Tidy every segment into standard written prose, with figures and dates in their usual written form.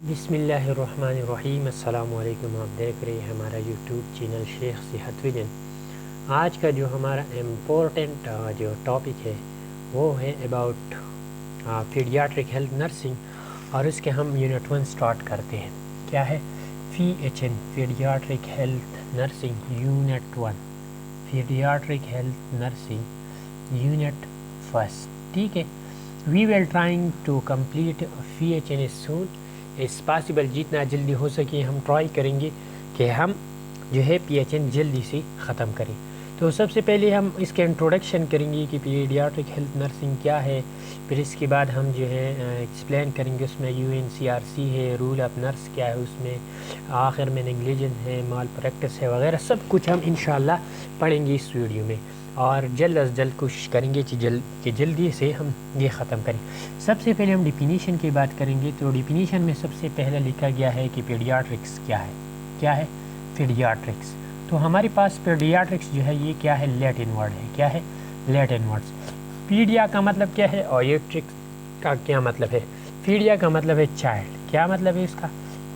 बिस्मिल्लाहिर्रहमानिर्रहीम। अस्सलाम वालेकुम। आप देख रहे हैं हमारा यूट्यूब चैनल शेख सेहत विजन। आज का जो हमारा इम्पोर्टेंट जो टॉपिक है वो है अबाउट पीडियाट्रिक हेल्थ नर्सिंग और उसके हम यूनिट 1 स्टार्ट करते हैं। क्या है PHN paediatric health nursing unit 1, paediatric health nursing unit 1। ठीक है, we will trying to complete PHN soon as possible. जितना जल्दी हो सके हम ट्राई करेंगे कि हम जो है PHN जल्दी से ख़त्म करें। तो सबसे पहले हम इसके इंट्रोडक्शन करेंगे कि पीडियाट्रिक हेल्थ नर्सिंग क्या है। फिर इसके बाद हम जो है एक्सप्लेन करेंगे उसमें UNCRC है, रूल ऑफ नर्स क्या है, उसमें आखिर में नेग्लिजेंस है, माल प्रैक्टिस है वगैरह सब कुछ हम इंशाल्लाह पढ़ेंगे इस वीडियो में। और जल्द अज जल्द कोशिश करेंगे कि जल्दी से हम ये ख़त्म करें। सबसे पहले हम डिफिनीशन की बात करेंगे। तो डिफिनीशन में सबसे पहले लिखा गया है कि पीडियाट्रिक्स क्या है। क्या है पीडियाट्रिक्स? तो हमारे पास पीडियाट्रिक्स जो है ये क्या है, लैटिन वर्ड है। क्या है? Latin words. पीडिया का मतलब क्या है और एट्रिक्स का क्या मतलब है? पीडिया का मतलब है चाइल्ड। क्या मतलब है इसका?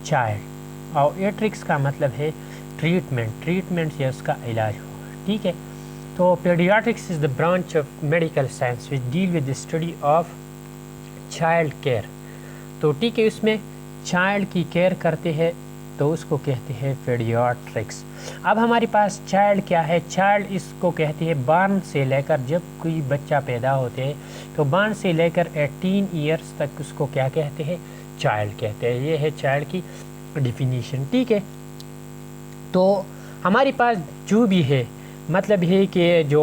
चाइल्ड। और एट्रिक्स का मतलब है ट्रीटमेंट से उसका इलाज हो। ठीक है, तो paediatrics is the branch of medical science which deal with the study of child care. तो ठीक है, उसमें चाइल्ड की केयर करते हैं तो उसको कहते हैं पीडियाट्रिक्स। अब हमारे पास चाइल्ड क्या है? चाइल्ड इसको कहते हैं बर्न से लेकर, जब कोई बच्चा पैदा होते हैं तो बर्न से लेकर 18 ईयर्स तक उसको क्या कहते हैं? चाइल्ड कहते हैं। ये है चाइल्ड की डिफिनीशन। ठीक है, तो हमारे पास जो भी है मतलब है कि जो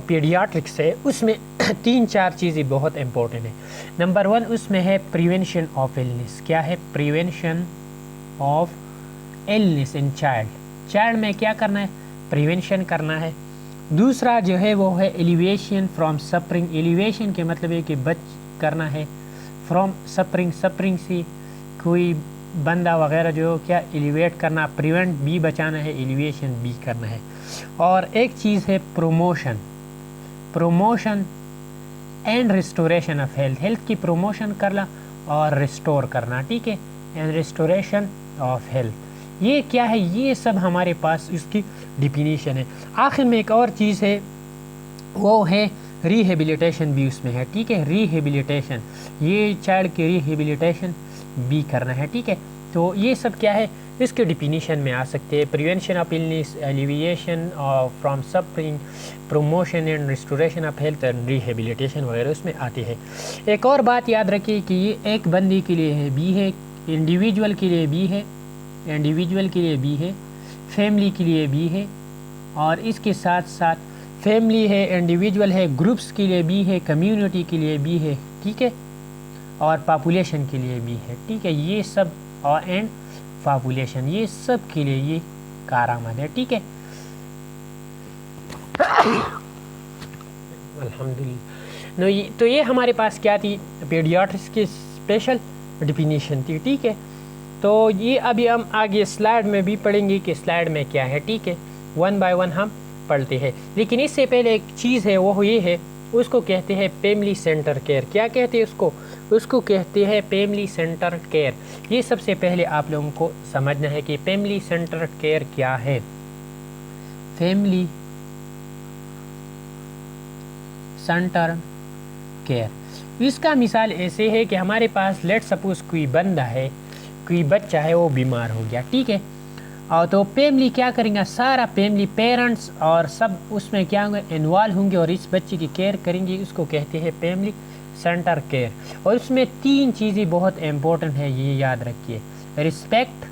पीडियाट्रिक्स है उसमें 3-4 चीज़ें बहुत इंपॉर्टेंट है। नंबर 1 उसमें है प्रिवेंशन ऑफ इलनेस। क्या है? Prevention of illness in child में क्या करना है? प्रिवेंशन करना है। दूसरा जो है वो है एलिवेशन फ्रॉम सफरिंग। एलिवेशन के मतलब है कि बच करना है फ्रॉम सफरिंग। सफरिंग से कोई बंदा वगैरह जो क्या एलिवेट करना, प्रिवेंट भी बचाना है, एलिवेशन भी करना है। और एक चीज़ है promotion and restoration of health की प्रोमोशन करना और रिस्टोर करना। ठीक है, एंड रिस्टोरेशन ऑफ हेल्थ। ये क्या है? ये सब हमारे पास इसकी डिफिनीशन है। आखिर में एक और चीज़ है वो है रिहेबिलिटेशन भी उसमें है। ठीक है, रिहेबिलिटेशन, ये चाइल्ड की रिहेबिलिटेशन भी करना है। ठीक है, तो ये सब क्या है इसके डिफिनीशन में आ सकते हैं। Prevention of illness, alleviation from suffering, promotion and restoration of health and rehabilitation वगैरह उसमें आते हैं। एक और बात याद रखिए कि ये एक बंदे के लिए है भी है, इंडिविजुअल के लिए भी है, इंडिविजुअल के लिए भी है, फैमिली के लिए भी है, और इसके साथ साथ फैमिली है, इंडिविजुअल है, ग्रुप्स के लिए भी है, कम्युनिटी के लिए भी है। ठीक है, और पॉपुलेशन के लिए भी है। ठीक है, ये सब और एंड पॉपुलेशन, ये सब के लिए ये कारआमद है। ठीक है, अल्हम्दुलिल्लाह। तो ये हमारे पास क्या थी? पीडियाट्रिक्स की स्पेशल डिफिनीशन थी। ठीक है, तो ये अभी हम आगे स्लाइड में भी पढ़ेंगे कि स्लाइड में क्या है। ठीक है, 1 बाय 1 हम पढ़ते हैं, लेकिन इससे पहले एक चीज़ है वो ये है, उसको कहते हैं फैमिली सेंटर केयर। क्या कहते हैं उसको? उसको कहते हैं फैमिली सेंटर केयर। ये सबसे पहले आप लोगों को समझना है कि फैमिली सेंटर केयर क्या है। फैमिली सेंटर केयर, इसका मिसाल ऐसे है कि हमारे पास लेट सपोज कोई बंदा है, कोई बच्चा है, वो बीमार हो गया। ठीक है, और तो फैमिली क्या करेंगे? सारा फैमिली, पेरेंट्स और सब उसमें क्या होंगे? इन्वॉल्व होंगे और इस बच्चे की केयर करेंगे। उसको कहते हैं फैमिली सेंटर केयर। और उसमें 3 चीज़ें बहुत इंपॉर्टेंट है, ये याद रखिए। रिस्पेक्ट,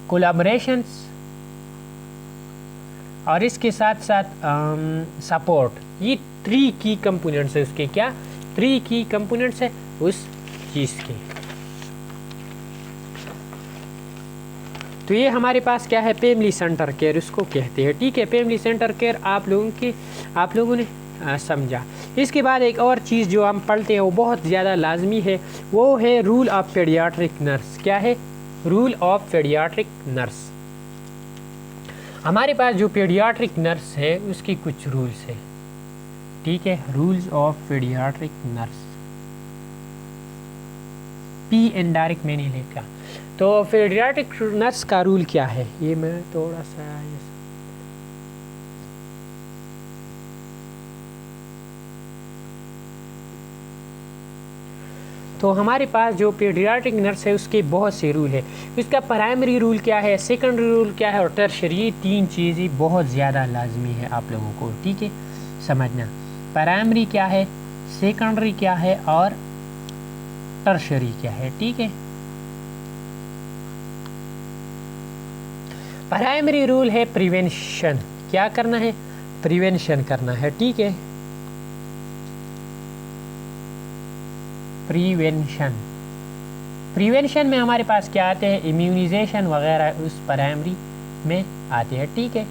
कोलैबोरेशंस और इसके साथ साथ सपोर्ट। ये 3 की कंपोनेंट्स है उसके। क्या 3 की कंपोनेंट्स है उस चीज़ के? तो ये हमारे पास क्या है? फैमिली सेंटर केयर उसको कहते हैं। ठीक है, फैमिली सेंटर केयर आप लोगों ने समझा। इसके बाद एक और चीज़ जो हम पढ़ते हैं वो बहुत ज़्यादा लाजमी है, वो है रूल ऑफ पीडियाट्रिक नर्स। क्या है? Rule of paediatric nurse. हमारे पास जो पीडियाट्रिक नर्स है उसकी कुछ रूल्स है। ठीक है, rules of paediatric nurse. P indirect मैंने लिखा। तो पीडियाट्रिक नर्स का रूल क्या है, ये मैं थोड़ा सा तो हमारे पास जो पीडियाट्रिक नर्स है उसके बहुत से रूल है। इसका प्राइमरी रूल क्या है, सेकेंडरी रूल क्या है और टर्शरी, ये तीन चीज़ें बहुत ज़्यादा लाजमी है आप लोगों को, ठीक है, समझना। प्राइमरी क्या है, सेकेंडरी क्या है और टर्शरी क्या है, ठीक है। प्राइमरी रूल है प्रिवेंशन, क्या करना है, प्रिवेंशन करना है, ठीक है, प्रिवेंशन। प्रिवेंशन में हमारे पास क्या आते हैं, इम्यूनाइजेशन वगैरह उस प्राइमरी में आते हैं, ठीक है।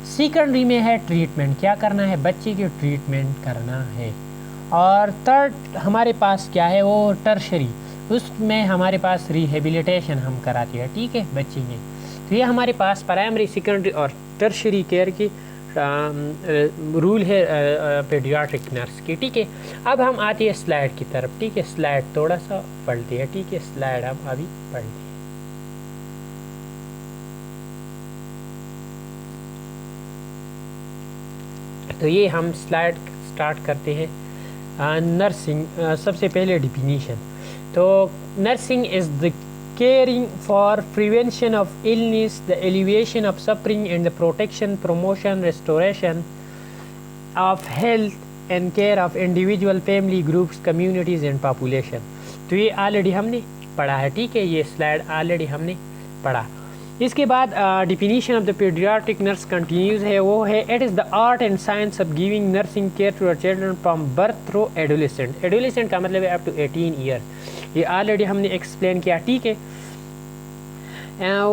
सेकेंडरी में है ट्रीटमेंट, क्या करना है, बच्चे की ट्रीटमेंट करना है। और थर्ड हमारे पास क्या है, वो टर्शरी, उसमें हमारे पास रिहेबिलिटेशन हम कराते हैं, ठीक है, बच्चे में। तो ये हमारे पास प्राइमरी, सेकेंडरी और टर्शरी केयर की रूल है पीडियाट्रिक नर्स की, ठीक है। अब हम आते हैं स्लाइड की तरफ, ठीक है, स्लाइड थोड़ा सा पढ़ते हैं, ठीक है, स्लाइड हम अभी पढ़ते हैं। तो ये हम स्लाइड स्टार्ट करते हैं। नर्सिंग, सबसे पहले डिफिनीशन। तो nursing is the caring for prevention of illness, the alleviation of suffering and the protection, promotion, restoration of health and care of individual, family, groups, communities and population। तो ये already हमने पढ़ा है, ठीक है, ये स्लाइड ऑलरेडी हमने पढ़ा। इसके बाद definition of the paediatric nurse continues है, वो है it is the art and science of giving nursing care to children from birth through adolescent. Adolescent का मतलब है अप टू 18 ईयर, ये ऑलरेडी हमने एक्सप्लेन किया, ठीक है।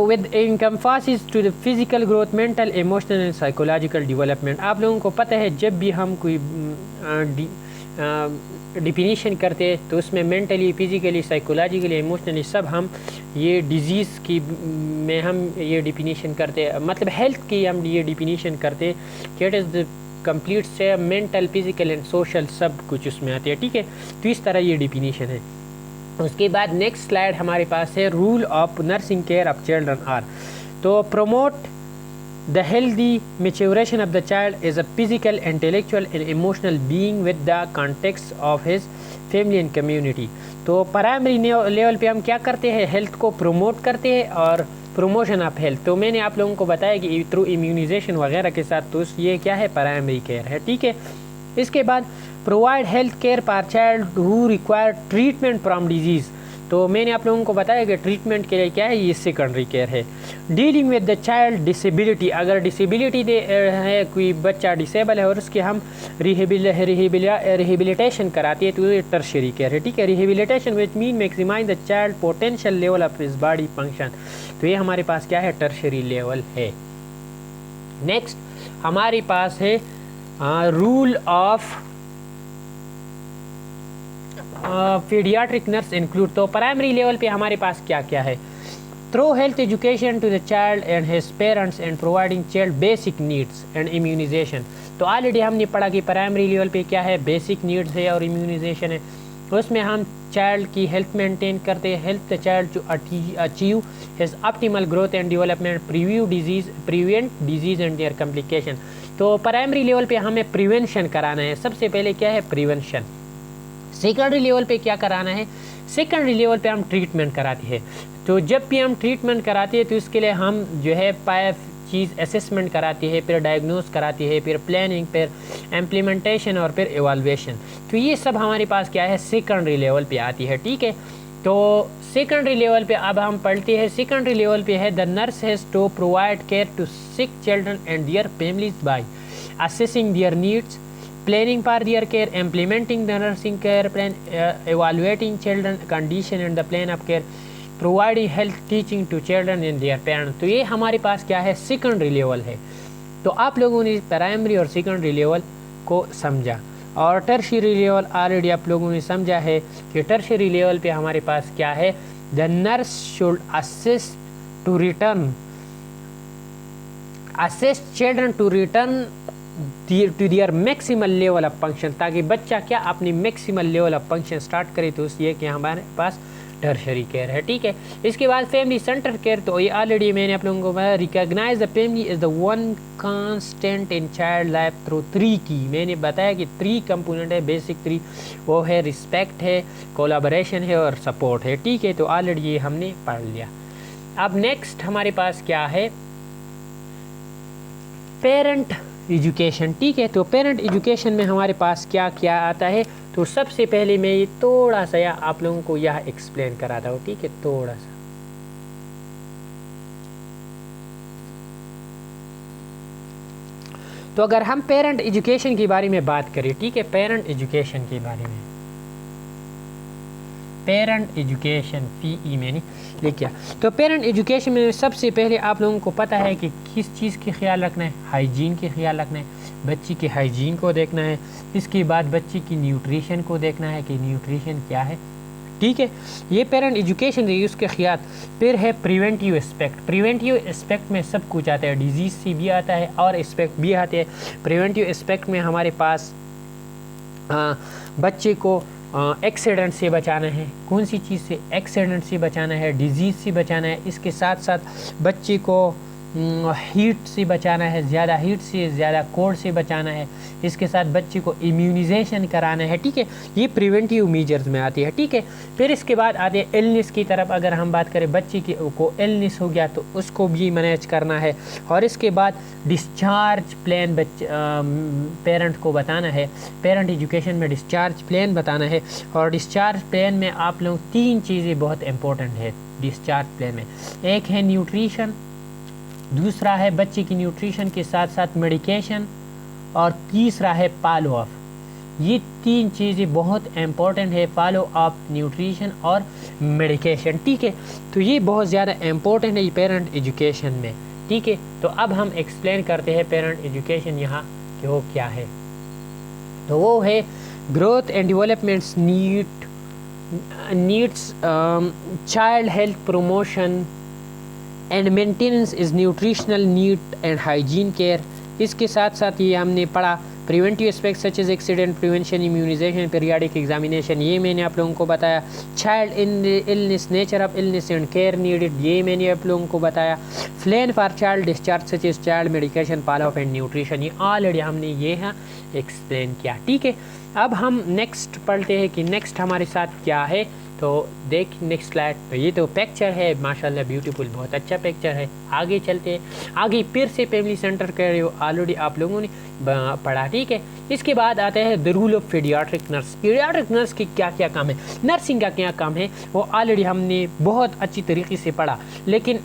With emphasis to the physical growth, mental, emotional and psychological development. आप लोगों को पता है जब भी हम कोई डिफिनीशन करते हैं तो उसमें मेंटली, फिजिकली, साइकोलॉजिकली, इमोशनली सब हम ये डिजीज़ की में हम ये डिफिनीशन करते हैं, मतलब हेल्थ की हम ये डिफिनीशन करते हैं कि इट इज़ द कंप्लीट से मेंटल, फिजिकल एंड सोशल सब कुछ उसमें आते हैं, ठीक है। तो इस तरह ये डिफिनीशन है। उसके बाद नेक्स्ट स्लाइड हमारे पास है rule of nursing care of children are. तो promote the healthy maturation of the child is a physical, intellectual and emotional being with the context of his family and community. तो primary level पे हम क्या करते हैं, health को promote करते हैं और प्रमोशन ऑफ हेल्थ। तो मैंने आप लोगों को बताया कि थ्रू इम्यूनाइजेशन वगैरह के साथ, तो ये क्या है, प्राइमरी केयर है, ठीक है। इसके बाद provide health care for child who require treatment from disease. तो मैंने आप लोगों को बताया कि ट्रीटमेंट के लिए क्या है, ये सेकेंडरी केयर है। Dealing with the child disability, अगर डिसेबिलिटी है, कोई बच्चा डिसेबल है और उसके हम रिहेबिलिटेशन कराते हैं तो ये टर्शरी केयर है, ठीक है। Rehabilitation which mean maximise the child potential level of his body function. तो ये हमारे पास क्या है, टर्शरी लेवल है। नेक्स्ट हमारे पास है rule of paediatric nurse include. तो प्राइमरी लेवल पे हमारे पास क्या क्या है, through health education to the child and his parents and providing child basic needs and immunisation. तो ऑलरेडी हमने पढ़ा कि प्राइमरी लेवल पे क्या है, बेसिक नीड्स है और इम्यूनाइजेशन है। उसमें हम चाइल्ड की हेल्थ मेंटेन करते हैं, help the child to achieve his optimal growth and development, prevent disease and their complication. तो प्राइमरी लेवल पे हमें प्रिवेंशन कराना है, सबसे पहले क्या है, प्रिवेंशन। सेकेंडरी लेवल पे क्या कराना है, सेकेंडरी लेवल पे हम ट्रीटमेंट कराते हैं। तो जब भी हम ट्रीटमेंट कराते हैं तो इसके लिए हम जो है 5 चीज़ असेसमेंट कराते हैं, फिर डायग्नोस कराते हैं, फिर प्लानिंग, फिर इम्प्लीमेंटेशन और फिर एवाल्युएशन। तो ये सब हमारे पास क्या है, सेकेंडरी लेवल पे आती है, ठीक है। तो सेकेंडरी लेवल पे अब हम पढ़ते हैं, सेकेंडरी लेवल पे है the nurse has to provide care to sick children and their families by assessing their needs, planning for their care, implementing the nursing care plan, evaluating children condition and the plan of care, providing health teaching to children and their parents। तो ये हमारे पास क्या है, secondary level है। तो आप लोगों ने प्राइमरी और सेकेंडरी लेवल को समझा और टर्शियरी लेवल ऑलरेडी आप लोगों ने समझा है कि टर्शियरी लेवल पे हमारे पास क्या है, the nurse should assist children to return to their maximal level of function, ताकि बच्चा क्या अपनी maximal level of function start करे। तो ये कि हमारे पास टर्शरी केयर है, ठीक है। इसके बाद फैमिली सेंटर केयर, तो ये ऑलरेडी मैंने आप लोगों को बताया, recognise the family is the one constant in child life through 3 की, मैंने बताया कि 3 कंपोनेंट है, बेसिक 3, वो है रिस्पेक्ट है, कोलैबोरेशन है और सपोर्ट है, ठीक है। तो ऑलरेडी ये हमने पढ़ लिया। अब नेक्स्ट हमारे पास क्या है, पेरेंट एजुकेशन, ठीक है। तो पेरेंट एजुकेशन में हमारे पास क्या क्या आता है, तो सबसे पहले मैं ये थोड़ा सा आप लोगों को यह एक्सप्लेन कराता हूँ, ठीक है, थोड़ा सा। तो अगर हम पेरेंट एजुकेशन के बारे में बात करें, ठीक है, पेरेंट एजुकेशन के बारे में, पेरेंट एजुकेशन PE मैंने लिखा। तो पेरेंट एजुकेशन में सबसे पहले आप लोगों को पता है कि किस चीज़ की ख्याल रखना है, हाइजीन के ख्याल रखना है, बच्ची के हाइजीन को देखना है। इसके बाद बच्ची की न्यूट्रिशन को देखना है कि न्यूट्रिशन क्या है, ठीक है। ये पेरेंट एजुकेशन है, उसके ख्याल। फिर है प्रिवेंटिव एस्पेक्ट, प्रिवेंटिव एस्पेक्ट में सब कुछ आता है, डिजीज़ से भी आता है और एस्पेक्ट भी आते हैं। प्रिवेंटिव एस्पेक्ट में हमारे पास बच्चे को एक्सीडेंट से बचाना है, कौन सी चीज़ से, एक्सीडेंट से बचाना है, डिजीज़ से बचाना है। इसके साथ साथ बच्चे को हीट से बचाना है, ज़्यादा हीट से, ज़्यादा कोल्ड से बचाना है। इसके साथ बच्चे को इम्यूनाइजेशन कराना है, ठीक है। ये प्रिवेंटिव मेजर्स में आती है, ठीक है। फिर इसके बाद आते हैं इलनेस की तरफ। अगर हम बात करें बच्चे की को इलनेस हो गया तो उसको भी मैनेज करना है। और इसके बाद डिस्चार्ज प्लान पेरेंट को बताना है, पेरेंट एजुकेशन में डिस्चार्ज प्लान बताना है। और डिस्चार्ज प्लान में आप लोग 3 चीज़ें बहुत इंपॉर्टेंट है डिस्चार्ज प्लान में। एक है न्यूट्रिशन, दूसरा है बच्चे की न्यूट्रिशन के साथ साथ मेडिकेशन, और तीसरा है फॉलो अप। ये 3 चीज़ें बहुत इंपॉर्टेंट है, फॉलो अप, न्यूट्रिशन और मेडिकेशन, ठीक है। तो ये बहुत ज़्यादा इम्पोर्टेंट है पेरेंट एजुकेशन में, ठीक है। तो अब हम एक्सप्लेन करते हैं पेरेंट एजुकेशन यहाँ कि वो क्या है। तो वो है growth and developments needs child health promotion and maintenance is nutritional need and hygiene care. इसके साथ साथ ये हमने पढ़ा preventive aspect such as accident prevention, immunisation, periodic examination, ये मैंने आप लोगों को बताया। Child illness, nature of illness and care needed, ये मैंने आप लोगों को बताया। Plan for child discharge such as child medication, follow up and nutrition, ये ऑलरेडी हमने ये यहाँ एक्सप्लेन किया, ठीक है। अब हम नेक्स्ट पढ़ते हैं कि नेक्स्ट हमारे साथ क्या है। तो देख नेक्स्ट स्लाइड, तो ये तो पिक्चर है माशाल्लाह ब्यूटीफुल, बहुत अच्छा पिक्चर है। आगे चलते हैं, आगे फिर से फैमिली सेंटर कर ऑलरेडी आप लोगों ने पढ़ा, ठीक है। इसके बाद आता है the rule of paediatric nurse. Paediatric nurse की क्या क्या काम है, नर्सिंग का क्या काम है, वो ऑलरेडी हमने बहुत अच्छी तरीके से पढ़ा। लेकिन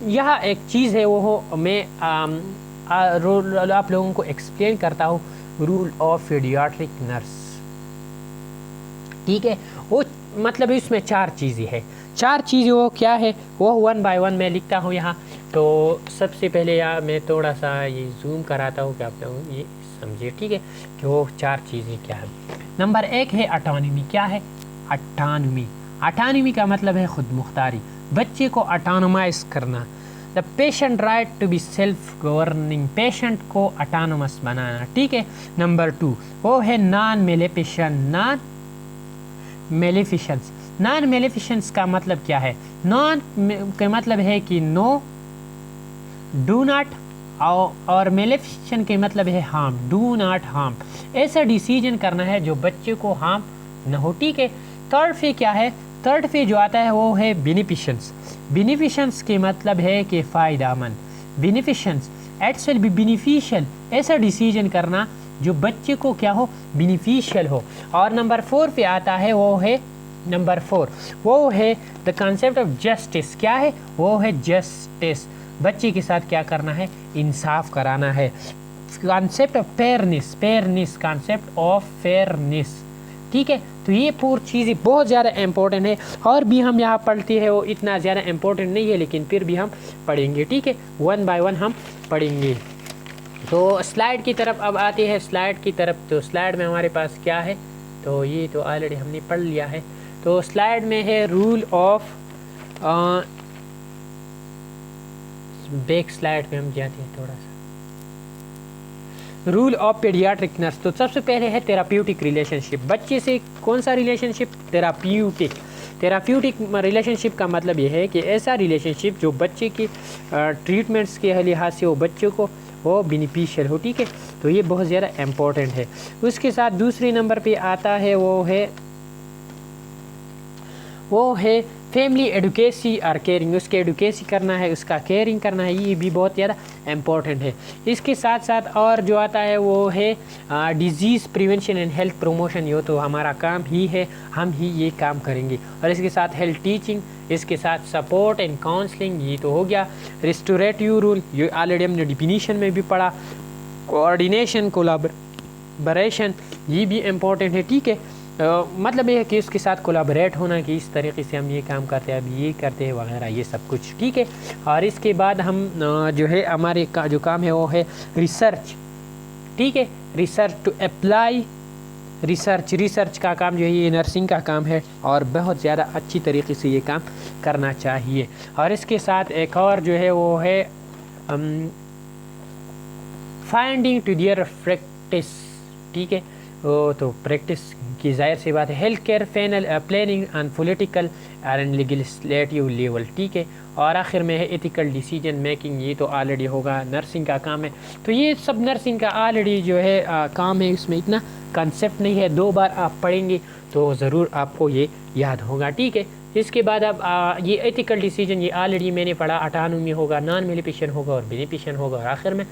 यह एक चीज़ है, वो मैं आप लोगों को एक्सप्लेन करता हूँ, रूल ऑफ पीडियाट्रिक नर्स, ठीक है। वो मतलब इसमें 4 चीज़ें हैं, 4 चीज़ें वो क्या है, वो 1 बाय 1 मैं लिखता हूँ यहाँ। तो सबसे पहले यहाँ मैं थोड़ा सा ये जूम कराता हूँ कि आप लोग ये समझिए, ठीक है, कि वो 4 चीज़ें क्या है। नंबर 1 है ऑटोनॉमी। क्या है ऑटोनॉमी? ऑटोनॉमी का मतलब है खुद मुख्तारी, बच्चे को ऑटोनोमाइज करना। The patient right to be self governing, patient को ऑटोनोमस बनाना, ठीक है। नंबर 2 वो है नॉन मेलेफिशेंस। नॉन मेलेफिशेंस का मतलब क्या है? नॉन का मतलब है कि नो, डू नॉट, और मेलेफिशन के मतलब है हार्म, डू नॉट हार्म। ऐसा डिसीजन करना है जो बच्चे को हार्म न हो, ठीक है। थर्ड पे क्या है? थर्ड पे जो आता है वो है बेनिफिशंस। बेनिफिशंस के मतलब है कि फ़ायदामंद, बेनिफिशंस एट्स विल बी बेनिफिशियल, ऐसा डिसीजन करना जो बच्चे को क्या हो, बेनिफिशियल हो। और नंबर 4 पे आता है वो है नंबर 4 वो है द कंसेप्ट ऑफ जस्टिस। क्या है? वो है जस्टिस, बच्चे के साथ क्या करना है, इंसाफ कराना है। Concept of fairness, fairness, concept of fairness, ठीक है। तो ये पूरी चीज़ें बहुत ज़्यादा इंपॉर्टेंट है, और भी हम यहाँ पढ़ते हैं वो इतना ज़्यादा इंपॉर्टेंट नहीं है, लेकिन फिर भी हम पढ़ेंगे, ठीक है, 1 बाय 1 हम पढ़ेंगे। तो स्लाइड की तरफ अब आते हैं, स्लाइड की तरफ। तो स्लाइड में हमारे पास क्या है, तो ये तो ऑलरेडी हमने पढ़ लिया है। तो स्लाइड में है रूल ऑफ, बैक स्लाइड पे हम जाते हैं थोड़ा सा, रूल ऑफ पीडियाट्रिक नर्स। तो सबसे पहले है थेराप्यूटिक रिलेशनशिप, बच्चे से कौन सा रिलेशनशिप, थेराप्यूटिक। थेराप्यूटिक रिलेशनशिप का मतलब ये है कि ऐसा रिलेशनशिप जो बच्चे की ट्रीटमेंट्स के लिहाज से वो बच्चों को वो बेनिफिशियल हो, ठीक है। तो ये बहुत ज़्यादा इम्पोर्टेंट है। उसके साथ दूसरे नंबर पे आता है वो है फैमिली एडुकेसी और केयरिंग। उसके एडुकेसी करना है, उसका केयरिंग करना है, ये भी बहुत ज़्यादा इम्पोर्टेंट है। इसके साथ साथ और जो आता है वो है disease prevention and health promotion. ये तो हमारा काम ही है, हम ही ये काम करेंगे। और इसके साथ हेल्थ टीचिंग, इसके साथ सपोर्ट एंड काउंसलिंग, ये तो हो गया। रिस्टोरेटिव रूल, ये ऑलरेडी हमने डिफिनीशन में भी पढ़ा। कोऑर्डिनेशन, कोलैबोरेशन, ये भी इम्पोर्टेंट है, ठीक है। मतलब ये है कि उसके साथ कोलैबोरेट होना कि इस तरीके से हम ये काम करते हैं, अब ये करते हैं वगैरह, ये सब कुछ, ठीक है। और इसके बाद हम जो है हमारे का जो काम है वो है रिसर्च, ठीक है। रिसर्च टू अप्लाई रिसर्च का काम जो है ये नर्सिंग का काम है और बहुत ज़्यादा अच्छी तरीके से ये काम करना चाहिए। और इसके साथ एक और जो है वो है फाइंडिंग टू दियर प्रैक्टिस, ठीक है। तो प्रैक्टिस की जाहिर सी बात है। Health care planning and political and legislative level, ठीक है। और आखिर में है एथिकल डिसीजन मेकिंग, ये तो ऑलरेडी होगा, नर्सिंग का काम है। तो ये सब नर्सिंग का ऑलरेडी जो है काम है, इसमें इतना कंसेप्ट नहीं है, 2 बार आप पढ़ेंगे तो ज़रूर आपको ये याद होगा, ठीक है। इसके बाद अब ये एथिकल डिसीजन ये ऑलरेडी मैंने पढ़ा, ऑटोनॉमी होगा, नॉन मेलिफिकेशन होगा और बेनिफिशिएंट होगा, और आखिर में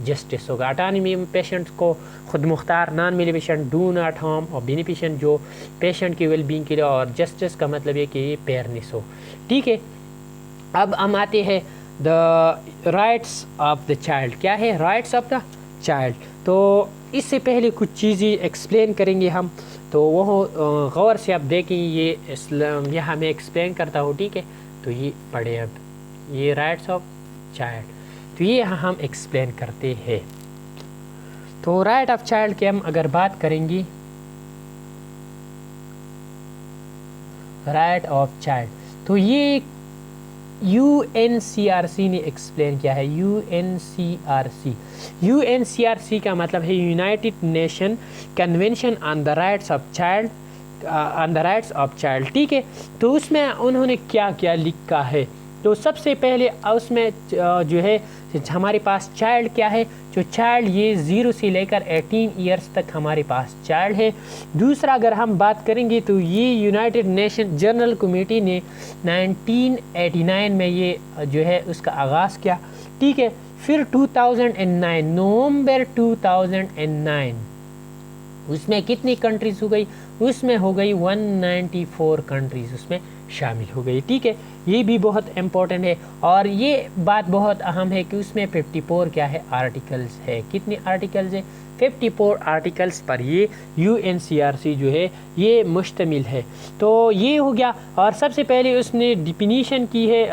जस्टिस होगा। ऑटोनॉमी में पेशेंट को खुद मुख्तार, non maleficence do not harm, और बेनिफिशिएंट जो पेशेंट की वेलबींग के लिए, और जस्टिस का मतलब है कि ये फेयरनेस हो, ठीक है। अब हम आते हैं the rights of the child. क्या है राइट्स ऑफ द चाइल्ड? तो इससे पहले कुछ चीज़ें एक्सप्लेन करेंगे हम, तो वो गौर से आप देखें, ये हमें एक्सप्लेन करता हूँ, ठीक है। तो ये पढ़े अब, ये राइट्स ऑफ चाइल्ड, तो ये हम एक्सप्लेन करते हैं। तो राइट ऑफ चाइल्ड की हम अगर बात करेंगे, राइट ऑफ चाइल्ड, तो ये UNCRC ने एक्सप्लेन किया है। UNCRC का मतलब है United nation convention on the rights of child, ठीक है। तो उसमें उन्होंने क्या क्या लिखा है, तो सबसे पहले उसमें जो है हमारे पास चाइल्ड क्या है, जो चाइल्ड ये 0 से लेकर 18 ईयर्स तक हमारे पास चाइल्ड है। दूसरा अगर हम बात करेंगे तो ये यूनाइटेड नेशन जनरल कमेटी ने 1989 में ये जो है उसका आगाज़ किया, ठीक है। फिर 2009 नवंबर 2009 उसमें कितनी कंट्रीज़ हो गई, उसमें हो गई 194 कंट्रीज़ उसमें शामिल हो गई, ठीक है। ये भी बहुत इम्पोर्टेंट है। और ये बात बहुत अहम है कि उसमें 54 क्या है आर्टिकल्स है। कितने आर्टिकल्स है? 54 आर्टिकल्स पर ये UNCRC जो है ये मुश्तमिल है। तो ये हो गया। और सबसे पहले उसने डिफिनीशन की है,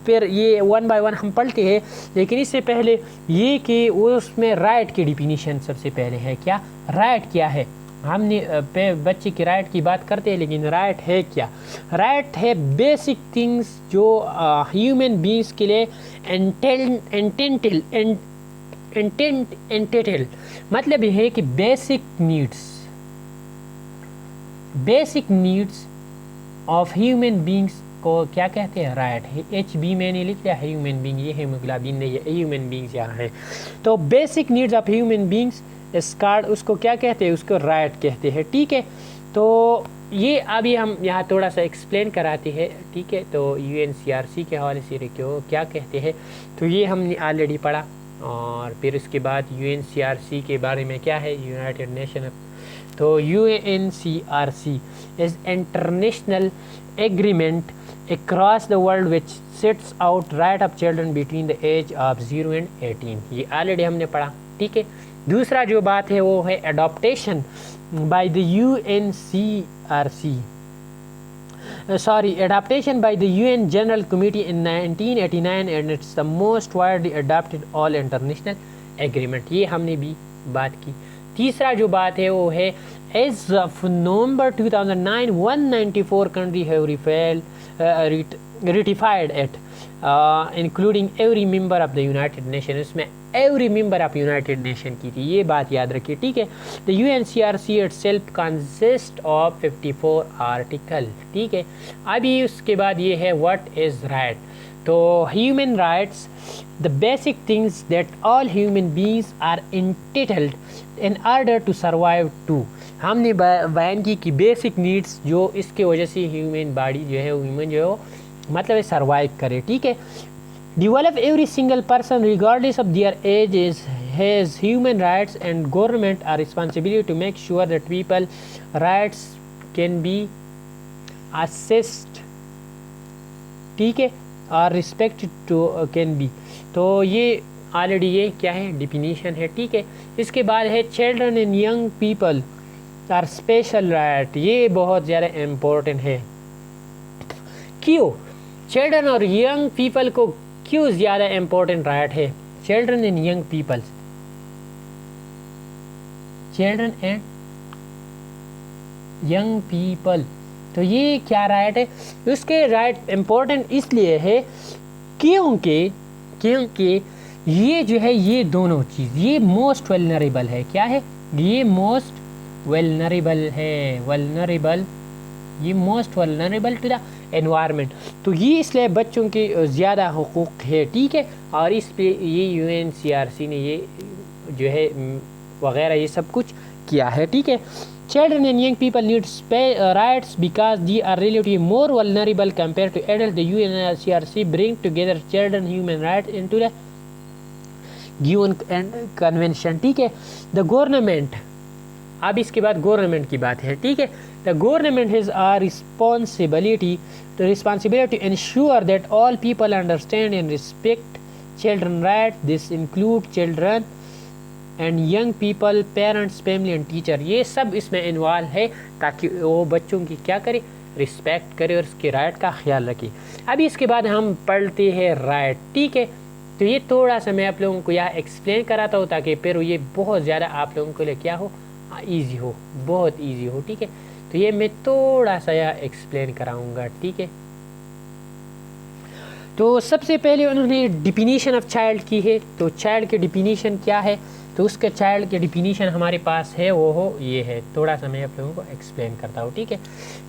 फिर ये 1 बाय 1 हम पढ़ते हैं, लेकिन इससे पहले ये कि उसमें राइट की डिफिनीशन सबसे पहले है। क्या राइट क्या है? हमने बच्चे की राइट की बात करते हैं, लेकिन राइट है क्या? राइट है बेसिक थिंग्स जो ह्यूमन बीइंग्स के लिए एंटेंटेल मतलब यह है कि basic needs of human beings को क्या कहते हैं? राइट है। HB मैंने लिख लिया, ह्यूमन बीइंग, ये हेमोग्लोबिन नहीं है, ह्यूमन बीइंग्स यहाँ है। तो basic needs of human beings scared उसको क्या कहते हैं? उसको राइट कहते हैं, ठीक है। तो ये अभी हम यहाँ थोड़ा सा एक्सप्लेन कराते हैं, ठीक है। तो UNCRC के हवाले से क्यों क्या कहते हैं, तो ये हमने ऑलरेडी पढ़ा। और फिर उसके बाद UNCRC के बारे में क्या है, यूनाइटेड नेशन। तो UNCRC is international agreement across the world which sets out right of children between the age of 0 and 18। ये ऑलरेडी हमने पढ़ा, ठीक है। दूसरा जो बात है वो है adaptation by the UNCRC, adaptation by the UN General Committee in 1989 and it's the most widely adopted all international agreement। ये हमने भी बात की। तीसरा जो बात है वो है as of November 2009 194 countries have ratified it including every member of the United Nations। उसमें every member of United Nation की थी, ये बात याद रखिए, ठीक है। The UNCRC itself consist of 54 article, ठीक है। अभी उसके बाद ये है व्हाट इज़ राइट। तो human rights the basic things that all human beings are entitled in order to survive too. हमने बयान की कि बेसिक नीड्स जो इसके वजह से ह्यूमन बॉडी जो है, ह्यूमन जो है मतलब है सर्वाइव करे, ठीक है। Develop every single person regardless of their age has human rights, and government are responsibility to make sure that people rights can be assessed, ठीक है, और रिस्पेक्ट टू कैन बी। तो ये ऑलरेडी ये क्या है डिफिनीशन है, ठीक है। इसके बाद है children and young people are special right, ये बहुत ज़्यादा इम्पोर्टेंट है। क्यों चिल्ड्रन और यंग पीपल को क्यों ज़्यादा इम्पोर्टेंट राइट है? Children and young peoples, children and young people, तो ये क्या राइट है? उसके राइट इम्पोर्टेंट इसलिए है क्योंकि ये जो है ये दोनों चीज़ ये मोस्ट वेलनरेबल है। क्या है? ये मोस्ट वेलनरेबल है, वेलनरेबल, ये most vulnerable to the environment. तो ये इसलिए बच्चों के ज़्यादा हुकूक है, ठीक है। और इस पे ये यूएनसीआरसी ने ये जो है वगैरह ये सब कुछ किया है, ठीक है। Children and young people need rights because they are relatively more vulnerable compared to adults. The UNHCRC bring together children human rights into the given convention, ठीक है। The government, अब इसके बाद गवर्नमेंट की बात है, ठीक है। The government has a responsibility to ensure that all people understand and respect children rights. This include children and young people, parents, family and teacher. ये सब इसमें इन्वॉल्व है ताकि वो बच्चों की क्या करे, रिस्पेक्ट करे और उसके राइट का ख्याल रखे। अभी इसके बाद हम पढ़ते हैं राइट, ठीक है। तो ये थोड़ा सा मैं आप लोगों को यहाँ एक्सप्लेन कराता हूँ ताकि फिर ये बहुत ज़्यादा आप लोगों के लिए क्या हो, ईजी हो, बहुत ईजी हो, ठीक है। तो ये मैं थोड़ा सा यहाँ एक्सप्लेन कराऊंगा, ठीक है। तो सबसे पहले उन्होंने डिफिनीशन ऑफ चाइल्ड की है। तो चाइल्ड की डिफिनीशन क्या है? तो उसका चाइल्ड की डिफिनीशन हमारे पास है, वो हो ये है, थोड़ा सा मैं आप लोगों को एक्सप्लेन करता हूँ, ठीक है।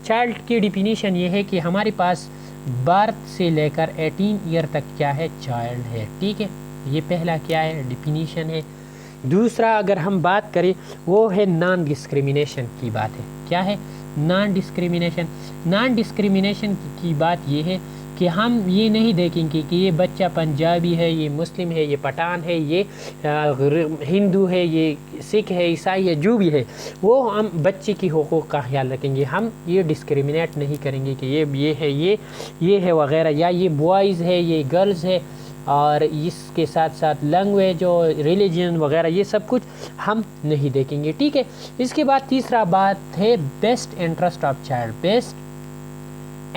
चाइल्ड की डिफिनीशन ये है कि हमारे पास बर्थ से लेकर 18 ईयर तक क्या है, चाइल्ड है, ठीक है। ये पहला क्या है, डिफिनीशन है। दूसरा अगर हम बात करें वो है नॉन डिस्क्रिमिनेशन की बात है। क्या है? Non discrimination. नॉन डिस्क्रिमिनेशन की बात ये है कि हम ये नहीं देखेंगे कि ये बच्चा पंजाबी है, ये मुस्लिम है, ये पठान है, ये हिंदू है, ये सिख है, ईसाई है, जो भी है, वो हम बच्चे की हुकूक का ख्याल रखेंगे। हम ये डिस्क्रिमिनेट नहीं करेंगे कि ये है, ये है वगैरह, या ये बॉयज़ है, ये गर्ल्स है, और इसके साथ साथ लैंग्वेज और रिलीजन वगैरह ये सब कुछ हम नहीं देखेंगे, ठीक है। इसके बाद तीसरा बात है best interest of child. Best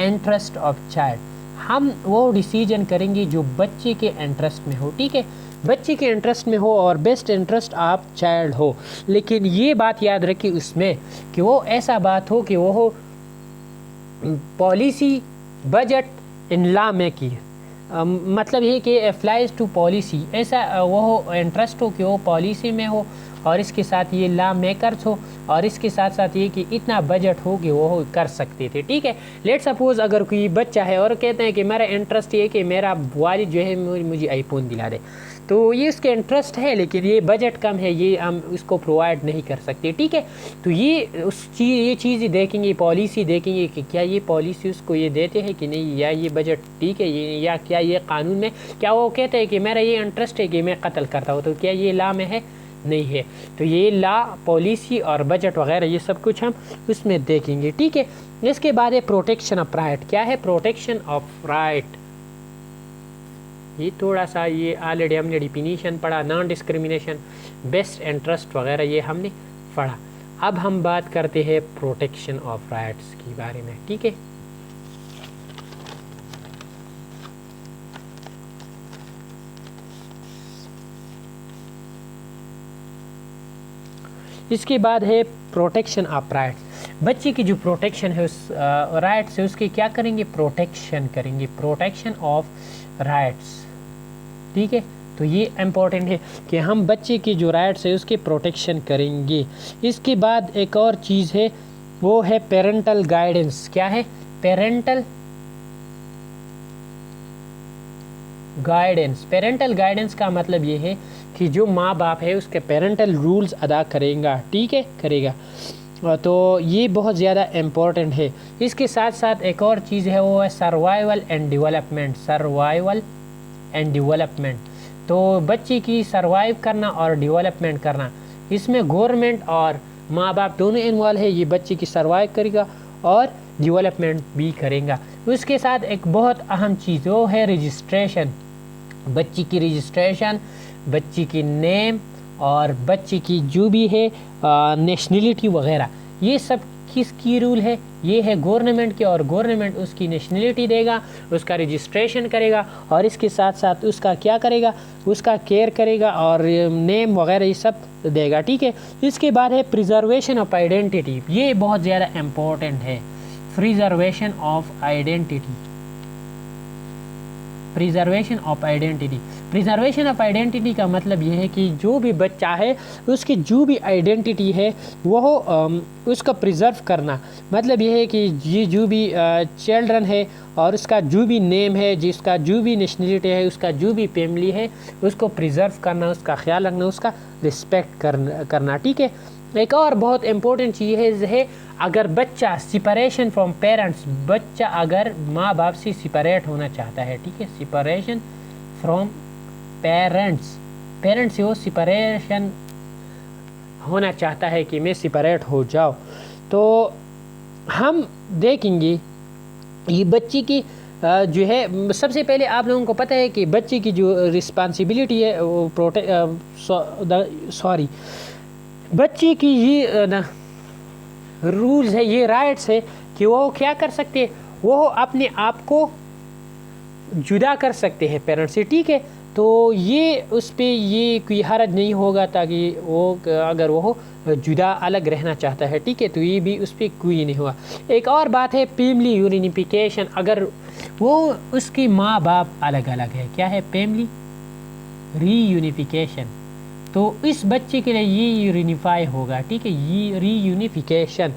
interest of child, हम वो डिसीजन करेंगे जो बच्चे के इंटरेस्ट में हो, ठीक है, बच्चे के इंटरेस्ट में हो और बेस्ट इंटरेस्ट ऑफ चाइल्ड हो। लेकिन ये बात याद रखिए उसमें कि वो ऐसा बात हो कि वो हो policy, budget in law making, मतलब ये कि अप्लाइज टू पॉलिसी, ऐसा वो हो इंटरेस्ट हो कि वो पॉलिसी में हो, और इसके साथ ये लॉ मेकर्स हो, और इसके साथ साथ ये कि इतना बजट हो कि वो कर सकते थे, ठीक है। लेट सपोज़ अगर कोई बच्चा है और कहते हैं कि मेरा इंटरेस्ट ये कि मेरा वालिद जो है मुझे आईफोन दिला दे, तो ये उसके इंटरेस्ट है, लेकिन ये बजट कम है, ये हम उसको प्रोवाइड नहीं कर सकते, ठीक है। तो ये चीज़ देखेंगे, पॉलिसी देखेंगे कि क्या ये पॉलिसी उसको ये देते हैं कि नहीं, या ये बजट ठीक है, ये या क्या ये कानून में, क्या वो कहते हैं कि मेरा ये इंटरेस्ट है कि मैं कत्ल करता हूँ, तो क्या ये लॉ में है? नहीं है। तो ये लॉ, पॉलिसी और बजट वगैरह ये सब कुछ हम उसमें देखेंगे, ठीक है। इसके बाद है प्रोटेक्शन ऑफ राइट। क्या है प्रोटेक्शन ऑफ राइट? ये थोड़ा सा ये ऑलरेडी हमने डिफिनीशन पढ़ा, नॉन डिस्क्रिमिनेशन, बेस्ट इंटरेस्ट वगैरह ये हमने पढ़ा। अब हम बात करते हैं प्रोटेक्शन ऑफ राइट्स के बारे में, ठीक है। इसके बाद है प्रोटेक्शन ऑफ राइट्स। बच्चे की जो प्रोटेक्शन है उस राइट्स है उसकी क्या करेंगे, प्रोटेक्शन करेंगे, प्रोटेक्शन ऑफ राइट्स, ठीक है। तो ये इम्पोर्टेंट है कि हम बच्चे की जो राइट्स है उसकी प्रोटेक्शन करेंगे। इसके बाद एक और चीज़ है, वो है पेरेंटल गाइडेंस। क्या है? Parental guidance. पेरेंटल गाइडेंस का मतलब ये है कि जो माँ बाप है उसके पेरेंटल रूल्स अदा करेगा, ठीक है, करेगा। तो ये बहुत ज़्यादा इम्पोर्टेंट है। इसके साथ साथ एक और चीज़ है, वो है survival and development. Survival and development, तो बच्चे की सर्वाइव करना और डेवलपमेंट करना, इसमें गवर्नमेंट और माँ बाप दोनों इन्वॉल्व है। ये बच्चे की सर्वाइव करेगा और डेवलपमेंट भी करेगा। उसके साथ एक बहुत अहम चीज़ वो है रजिस्ट्रेशन। बच्ची की रजिस्ट्रेशन, बच्ची की नेम और बच्ची की जो भी है नेशनलिटी वगैरह, ये सब किसकी रूल है? ये है गवर्नमेंट की, और गवर्नमेंट उसकी नेशनलिटी देगा, उसका रजिस्ट्रेशन करेगा और इसके साथ साथ उसका क्या करेगा? उसका केयर करेगा और नेम वगैरह ये सब देगा, ठीक है। इसके बाद है प्रिजर्वेशन ऑफ आइडेंटिटी। ये बहुत ज़्यादा इम्पोर्टेंट है, preservation of identity. Preservation of identity. Preservation of identity का मतलब ये है कि जो भी बच्चा है उसकी जो भी आइडेंटिटी है वो उसका प्रिजर्व करना। मतलब ये है कि ये जो भी चिल्ड्रन है और उसका जो भी नेम है, जिसका जो भी नेशनलिटी है, उसका जो भी फैमिली है, उसको प्रिजर्व करना, उसका ख्याल रखना, उसका रिस्पेक्ट करना, ठीक है। एक और बहुत इम्पोर्टेंट चीज़ है, अगर बच्चा सिपरेशन फ्रॉम पेरेंट्स, बच्चा अगर माँ बाप से सिपरेट होना चाहता है, ठीक है, सिपरेशन फ्रॉम पेरेंट्स से वो सिपरेशन होना चाहता है कि मैं सिपरेट हो जाऊँ, तो हम देखेंगे ये बच्ची की जो है, सबसे पहले आप लोगों को पता है कि बच्चे की जो रिस्पॉन्सिबिलिटी है वो बच्चे की ये रूल्स है, ये राइट्स है कि वो क्या कर सकते हैं, वो अपने आप को जुदा कर सकते हैं पेरेंट्स से, ठीक है। तो ये उस पर ये कोई हर्ज नहीं होगा, ताकि वो अगर वो जुदा अलग रहना चाहता है, ठीक है, तो ये भी उस पर कोई नहीं हुआ। एक और बात है फैमिली यूनिफिकेशन। अगर वो उसकी माँ बाप अलग अलग है, क्या है? Family reunification. तो इस बच्चे के लिए ये यूनिफाई होगा, ठीक है, ये रीयूनिफिकेशन।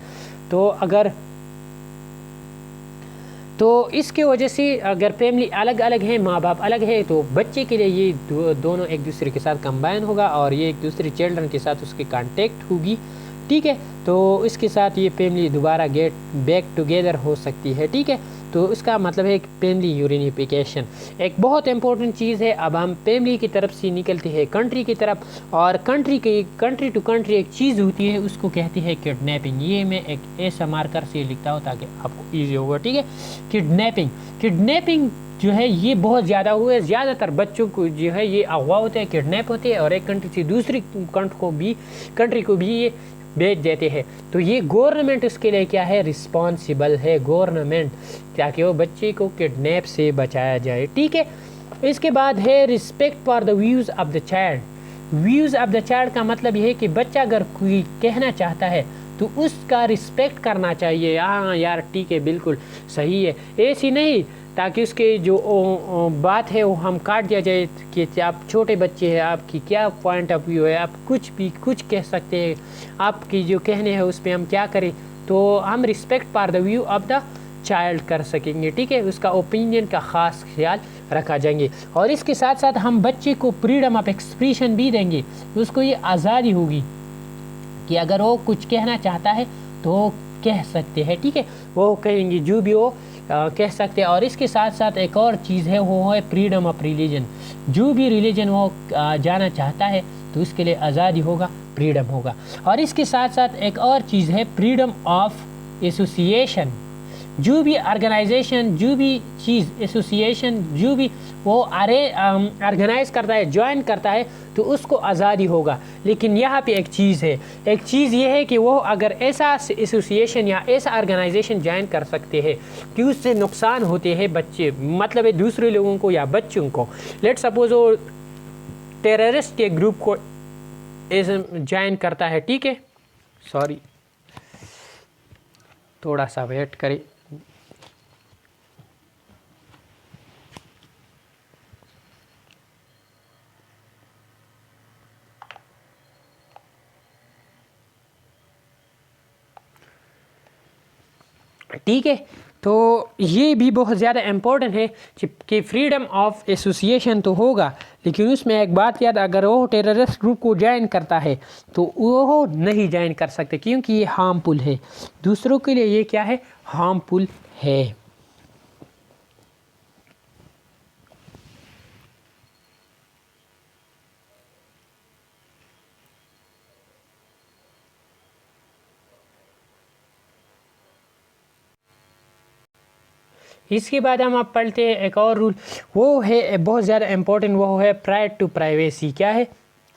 तो इसके वजह से अगर फैमिली अलग अलग है, माँ बाप अलग है, तो बच्चे के लिए ये दोनों एक दूसरे के साथ कंबाइन होगा और ये एक दूसरे चिल्ड्रन के साथ उसकी कांटेक्ट होगी, ठीक है। तो इसके साथ ये फैमिली दोबारा गेट बैक टुगेदर हो सकती है, ठीक है। तो इसका मतलब है फैमिली यूनिफिकेशन एक बहुत इंपॉर्टेंट चीज़ है। अब हम फैमिली की तरफ से निकलते हैं कंट्री की तरफ, और कंट्री टू कंट्री एक चीज़ होती है, उसको कहती है किडनैपिंग। ये मैं एक ऐसा मार्कर से लिखता हूँ ताकि आपको ईजी होगा, ठीक है। किडनैपिंग जो है ये बहुत ज़्यादा हुआ है। ज़्यादातर बच्चों को जो है ये अगवा होते हैं, किडनैप होते हैं और एक कंट्री से दूसरी कंट्री को भी ये भेज देते हैं। तो ये गवर्नमेंट उसके लिए क्या है? रिस्पॉन्सिबल है गवर्नमेंट, ताकि वो बच्चे को किडनैप से बचाया जाए, ठीक है। इसके बाद है respect for the views of the child. Views of the child का मतलब ये है कि बच्चा अगर कोई कहना चाहता है तो उसका रिस्पेक्ट करना चाहिए। हाँ यार ठीक है, बिल्कुल सही है, ऐसी नहीं ताकि उसके जो बात है वो हम काट दिया जाए कि आप छोटे बच्चे हैं, आपकी क्या पॉइंट ऑफ व्यू है, आप कुछ कह सकते हैं, आपकी जो कहने हैं उस पर हम क्या करें। तो हम respect for the view of the child कर सकेंगे, ठीक है, उसका ओपिनियन का ख़ास ख्याल रखा जाएंगे। और इसके साथ साथ हम बच्चे को फ्रीडम ऑफ एक्सप्रेशन भी देंगे, उसको ये आज़ादी होगी कि अगर वो कुछ कहना चाहता है तो कह सकते हैं, ठीक है, वो कहेंगे जो भी वो कह सकते हैं। और इसके साथ साथ एक और चीज़ है, वो है फ्रीडम ऑफ रिलीजन। जो भी रिलीजन वो जाना चाहता है तो उसके लिए आज़ादी होगा, फ्रीडम होगा। और इसके साथ साथ एक और चीज़ है फ्रीडम ऑफ एसोसिएशन। जो भी ऑर्गेनाइजेशन, जो भी चीज़, एसोसिएशन, जो भी वो ऑर्गेनाइज करता है, ज्वाइन करता है, तो उसको आज़ादी होगा। लेकिन यहाँ पे एक चीज़ है, एक चीज़ ये है कि वो अगर ऐसा एसोसिएशन या ऐसा ऑर्गेनाइजेशन ज्वाइन कर सकते हैं कि उससे नुकसान होते हैं बच्चे, मतलब है दूसरे लोगों को या बच्चों को। लेट सपोज वो टेररिस्ट के ग्रुप को ज्वाइन करता है, ठीक है, सॉरी थोड़ा सा वेट करें। ठीक है। तो ये भी बहुत ज़्यादा इम्पोर्टेंट है कि फ्रीडम ऑफ एसोसिएशन तो होगा, लेकिन उसमें एक बात याद, अगर वो टेररिस्ट ग्रुप को ज्वाइन करता है तो वो नहीं ज्वाइन कर सकते, क्योंकि ये हार्मफुल है, दूसरों के लिए ये क्या है, हार्मफुल है। इसके बाद हम आप पढ़ते हैं एक और रूल, वो है बहुत ज़्यादा इम्पोर्टेंट, वो है राइट टू प्राइवेसी। क्या है,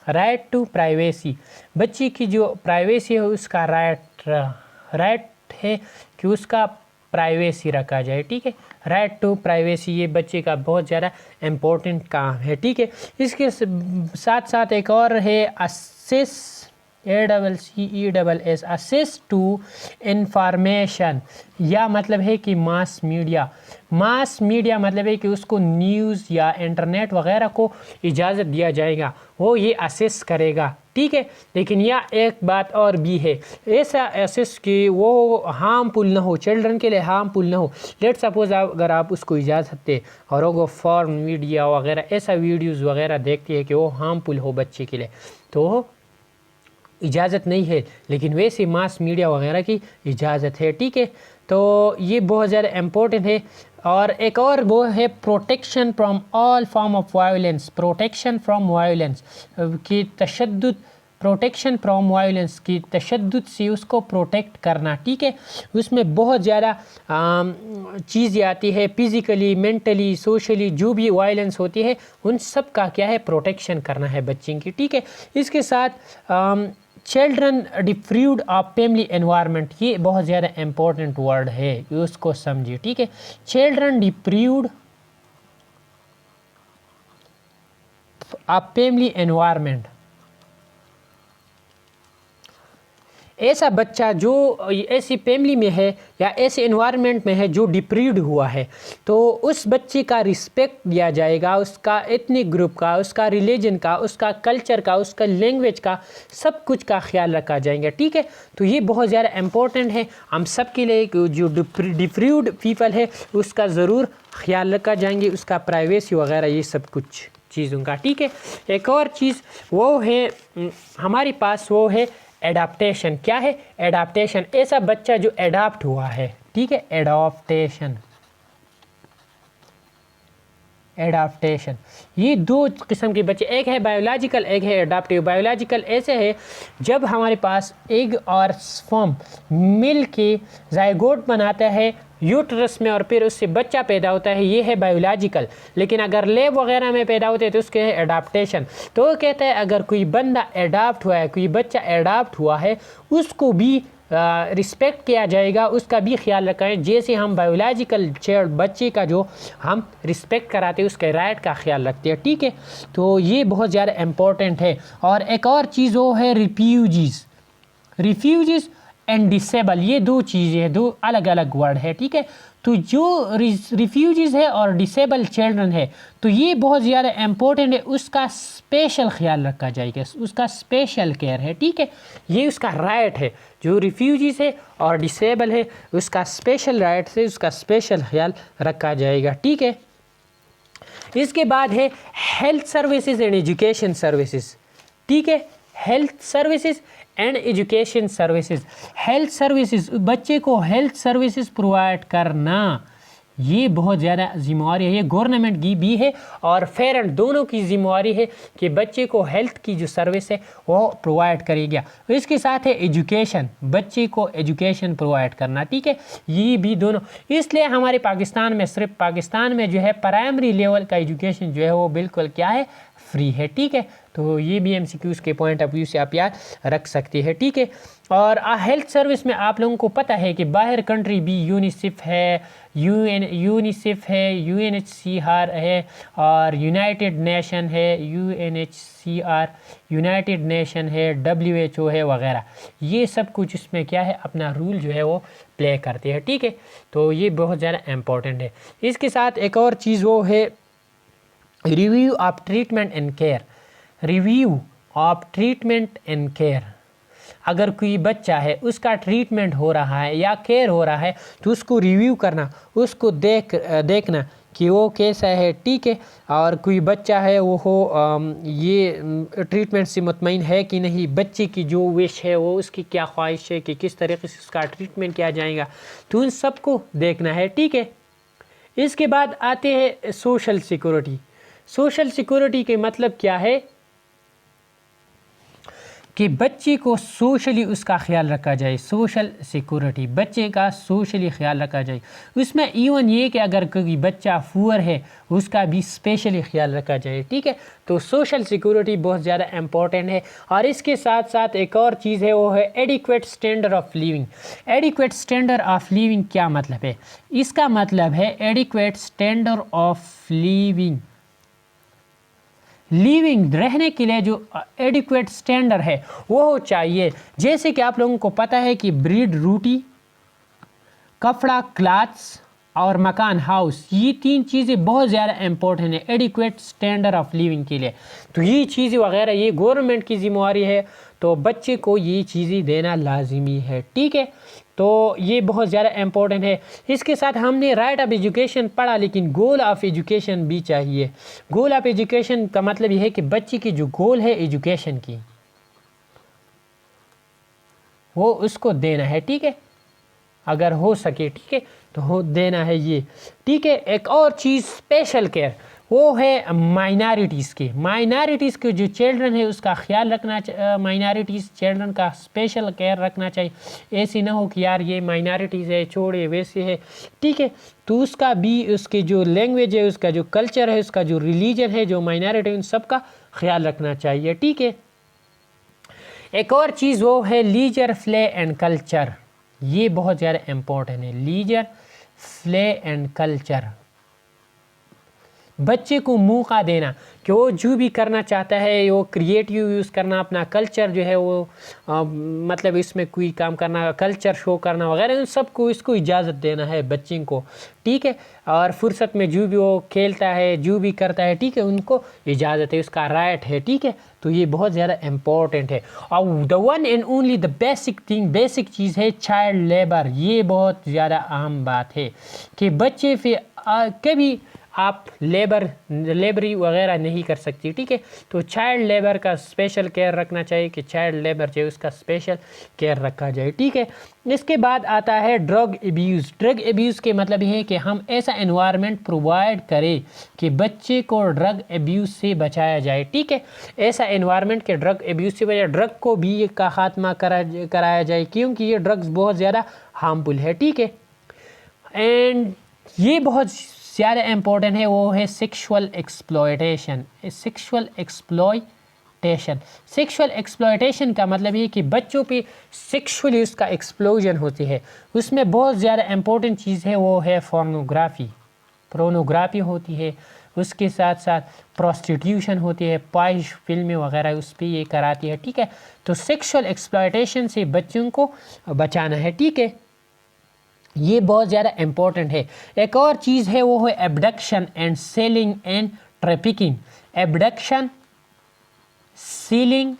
राइट टू प्राइवेसी। बच्चे की जो प्राइवेसी है उसका राइट है कि उसका प्राइवेसी रखा जाए। ठीक है, राइट टू प्राइवेसी ये बच्चे का बहुत ज़्यादा इम्पोर्टेंट काम है। ठीक है, इसके साथ साथ एक और है access, ACCESS, access to information, या मतलब है कि मास मीडिया मतलब है कि उसको न्यूज़ या इंटरनेट वगैरह को इजाज़त दिया जाएगा, वो ये असेस करेगा। ठीक है, लेकिन यह एक बात और भी है, ऐसा असेस कि वो हार्मफुल ना हो, चिल्ड्रन के लिए हार्मफुल ना हो। लेट सपोज अगर आप उसको इजाज़त दे और वो फॉर्न मीडिया वगैरह ऐसा वीडियोज़ वगैरह देखती है कि वो हार्मफुल हो बच्चे के लिए, तो इजाज़त नहीं है, लेकिन वैसे मास मीडिया वगैरह की इजाज़त है। ठीक है, तो ये बहुत ज़्यादा इम्पोर्टेंट है। और एक और वो है protection from all form of violence, protection from violence की तशद्दुद, प्रोटेक्शन फ्रॉम वायलेंस की तशद्दुद से उसको प्रोटेक्ट करना। ठीक है, उसमें बहुत ज़्यादा चीज़ें आती है, फिज़िकली, मेंटली, सोशली, जो भी वायलेंस होती है उन सब का क्या है, प्रोटेक्शन करना है बच्चे की। ठीक है, इसके साथ चिल्ड्रन डिप्रीव्ड ऑफ फैमिली एनवायरनमेंट, ये बहुत ज़्यादा इम्पोर्टेंट वर्ड है, उसको समझिए। ठीक है, चिल्ड्रन डिप्रीव्ड ऑफ फैमिली एनवायरनमेंट, ऐसा बच्चा जो ऐसी फैमिली में है या ऐसे एनवायरनमेंट में है जो डिप्रीव्ड हुआ है, तो उस बच्चे का रिस्पेक्ट दिया जाएगा, उसका एथनिक ग्रुप का, उसका रिलीजन का, उसका कल्चर का, उसका लैंग्वेज का, सब कुछ का ख्याल रखा जाएगा। ठीक है, तो ये बहुत ज़्यादा इम्पोर्टेंट है हम सब के लिए, जो डिप्रीव्ड पीपल है उसका ज़रूर ख्याल रखा जाएंगे, उसका प्राइवेसी वगैरह ये सब कुछ चीज़ों का। ठीक है, एक और चीज़ वो है हमारे पास, वो है एडाप्टेशन। क्या है, एडाप्टेशन, ऐसा बच्चा जो एडाप्ट हुआ है। ठीक है, एडाप्टेशन, एडाप्टेशन, ये दो किस्म के बच्चे, एक है बायोलॉजिकल, एक है एडाप्टिव। बायोलॉजिकल ऐसे है जब हमारे पास एग और स्पर्म मिल के जायगोट बनाता है यूट्रस में और फिर उससे बच्चा पैदा होता है, ये है बायोलॉजिकल। लेकिन अगर लैब वगैरह में पैदा होते हैं तो उसके है एडाप्टेशन। तो वो कहता है अगर कोई बंदा एडाप्ट हुआ है, कोई बच्चा एडाप्ट हुआ है, उसको भी रिस्पेक्ट किया जाएगा, उसका भी ख्याल रखें, जैसे हम बायोलॉजिकल चाइल्ड बच्चे का जो हम रिस्पेक्ट कराते हैं उसके राइट का ख्याल रखते हैं। ठीक है, तो ये बहुत ज़्यादा इम्पोर्टेंट है। और एक और चीज़ वो है रिफ्यूजीज़ एंड डिसेबल, ये दो चीज़ें हैं, दो अलग अलग वर्ड है। ठीक है, तो जो रिफ्यूजीज़ है और डिसेबल चिल्ड्रन है, तो ये बहुत ज़्यादा इम्पोर्टेंट है, उसका स्पेशल ख्याल रखा जाएगा, उसका स्पेशल केयर है। ठीक है, ये उसका राइट है, जो रिफ्यूजीज़ है और डिसेबल है उसका स्पेशल राइट से उसका स्पेशल ख्याल रखा जाएगा। ठीक है, इसके बाद है health services and education services. ठीक है, health services and education services, health services, बच्चे को हेल्थ सर्विसेज प्रोवाइड करना ये बहुत ज़्यादा जिम्मेवारी है, ये गवर्नमेंट की भी है और पेरेंट दोनों की जिम्मेवारी है कि बच्चे को हेल्थ की जो सर्विस है वो प्रोवाइड करेगा। इसके साथ है एजुकेशन, बच्चे को एजुकेशन प्रोवाइड करना। ठीक है, ये भी दोनों, इसलिए हमारे पाकिस्तान में, सिर्फ पाकिस्तान में जो है प्राइमरी लेवल का एजुकेशन जो है वो बिल्कुल क्या है, फ्री है। ठीक है, तो ये भी MCQs के पॉइंट ऑफ व्यू से आप याद रख सकते हैं। ठीक है, और हेल्थ सर्विस में आप लोगों को पता है कि बाहर कंट्री भी यूनिसेफ है, यूनिसेफ है, UNHCR है और यूनाइटेड नेशन है, UNHCR यूनाइटेड नेशन है, WHO है वगैरह, ये सब कुछ इसमें क्या है, अपना रूल जो है वो प्ले करते हैं। ठीक है, तो ये बहुत ज़्यादा इम्पोर्टेंट है। इसके साथ एक और चीज़ वो है review of treatment and care, review of treatment and care. अगर कोई बच्चा है उसका ट्रीटमेंट हो रहा है या केयर हो रहा है तो उसको रिव्यू करना, उसको देखना कि वो कैसा है, ठीक है। और कोई बच्चा है वो ये ट्रीटमेंट से मुतमईन है कि नहीं, बच्चे की जो विश है वो उसकी क्या ख्वाहिश है कि किस तरीके से उसका ट्रीटमेंट किया जाएगा, तो उन सबको देखना है, ठीक है। इसके बाद आते हैं सोशल सिक्योरिटी। सोशल सिक्योरिटी के मतलब क्या है कि बच्चे को सोशली उसका ख्याल रखा जाए। सोशल सिक्योरिटी, बच्चे का सोशली ख्याल रखा जाए। उसमें इवन ये कि अगर कोई बच्चा पुअर है उसका भी स्पेशली ख्याल रखा जाए, ठीक है। तो सोशल सिक्योरिटी बहुत ज़्यादा इम्पॉर्टेंट है। और इसके साथ साथ एक और चीज़ है, वो है adequate standard of living. Adequate standard of living क्या मतलब है? इसका मतलब है एडिक्वेट स्टैंडर्ड ऑफ लिविंग रहने के लिए जो एडिक्वेट स्टैंडर्ड है वो चाहिए। जैसे कि आप लोगों को पता है कि ब्रीड, रोटी, कपड़ा, क्लॉथ्स और मकान, हाउस, ये 3 चीज़ें बहुत ज़्यादा इंपॉर्टेंट है एडिक्वेट स्टैंडर्ड ऑफ लिविंग के लिए। तो ये चीज़ें वगैरह ये गवर्नमेंट की जिम्मेवारी है, तो बच्चे को ये चीज़ें देना लाजिमी है, ठीक है। तो ये बहुत ज़्यादा इम्पोर्टेंट है। इसके साथ हमने राइट ऑफ एजुकेशन पढ़ा, लेकिन गोल ऑफ एजुकेशन भी चाहिए। गोल ऑफ एजुकेशन का मतलब ये है कि बच्चे की जो गोल है एजुकेशन की वो उसको देना है, ठीक है, अगर हो सके, ठीक है, तो हो देना है ये, ठीक है। एक और चीज़ स्पेशल केयर, वो है माइनॉरिटीज़ के जो चिल्ड्रन है उसका ख्याल रखना, माइनॉरिटीज़ चिल्ड्रन का स्पेशल केयर रखना चाहिए। ऐसे ना हो कि यार ये माइनॉरिटीज़ है छोड़े वैसे है, ठीक है। तो उसका भी, उसके जो लैंग्वेज है, उसका जो कल्चर है, उसका जो रिलीजन है, जो माइनॉरिटी, उन सब का ख्याल रखना चाहिए, ठीक है। एक और चीज़ वो है लीजर, प्ले एंड कल्चर। ये बहुत ज़्यादा इम्पोर्टेंट है, लीजर, प्ले एंड कल्चर। बच्चे को मौका देना कि वो जो भी करना चाहता है वो क्रिएटिव यूज़ करना, अपना कल्चर जो है वो मतलब इसमें कोई काम करना, कल्चर शो करना वगैरह, उन सबको इसको इजाज़त देना है बच्चे को, ठीक है। और फुर्सत में जो भी वो खेलता है, जो भी करता है, ठीक है, उनको इजाज़त है, उसका राइट है, ठीक है। तो ये बहुत ज़्यादा इम्पोर्टेंट है। और the one and only the basic thing, basic चीज़ है चाइल्ड लेबर। ये बहुत ज़्यादा अहम बात है कि बच्चे फिर कभी आप लेबरी वगैरह नहीं कर सकती, ठीक है। तो चाइल्ड लेबर का स्पेशल केयर रखना चाहिए कि चाइल्ड लेबर जो है उसका स्पेशल केयर रखा जाए, ठीक है। इसके बाद आता है ड्रग एब्यूज़। ड्रग एब्यूज़ के मतलब ये है कि हम ऐसा एनवायरनमेंट प्रोवाइड करें कि बच्चे को ड्रग एब्यूज़ से बचाया जाए, ठीक है। ऐसा एनवायरनमेंट के ड्रग एब्यूज़ से बचाया, ड्रग को भी का खात्मा कराया जाए, क्योंकि ये ड्रग्स बहुत ज़्यादा हार्मफुल है, ठीक है। एंड ये बहुत ज़्यादा इम्पोर्टेंट है, वो है सेक्सुअल एक्सप्लॉयटेशन। सेक्सुअल एक्सप्लॉयटेशन का मतलब ये कि बच्चों पे सेक्सुअली उसका एक्सप्लोजन होती है। उसमें बहुत ज़्यादा इम्पोर्टेंट चीज़ है, वो है पोर्नोग्राफी होती है। उसके साथ साथ प्रोस्टिट्यूशन होती है, पाइश फिल्में वगैरह उस पर ये कराती है, ठीक है। तो सेक्सुअल एक्सप्लॉयटेशन से बच्चों को बचाना है, ठीक है। ये बहुत ज़्यादा इम्पोर्टेंट है। एक और चीज़ है, वो है abduction and selling and trafficking. Abduction, selling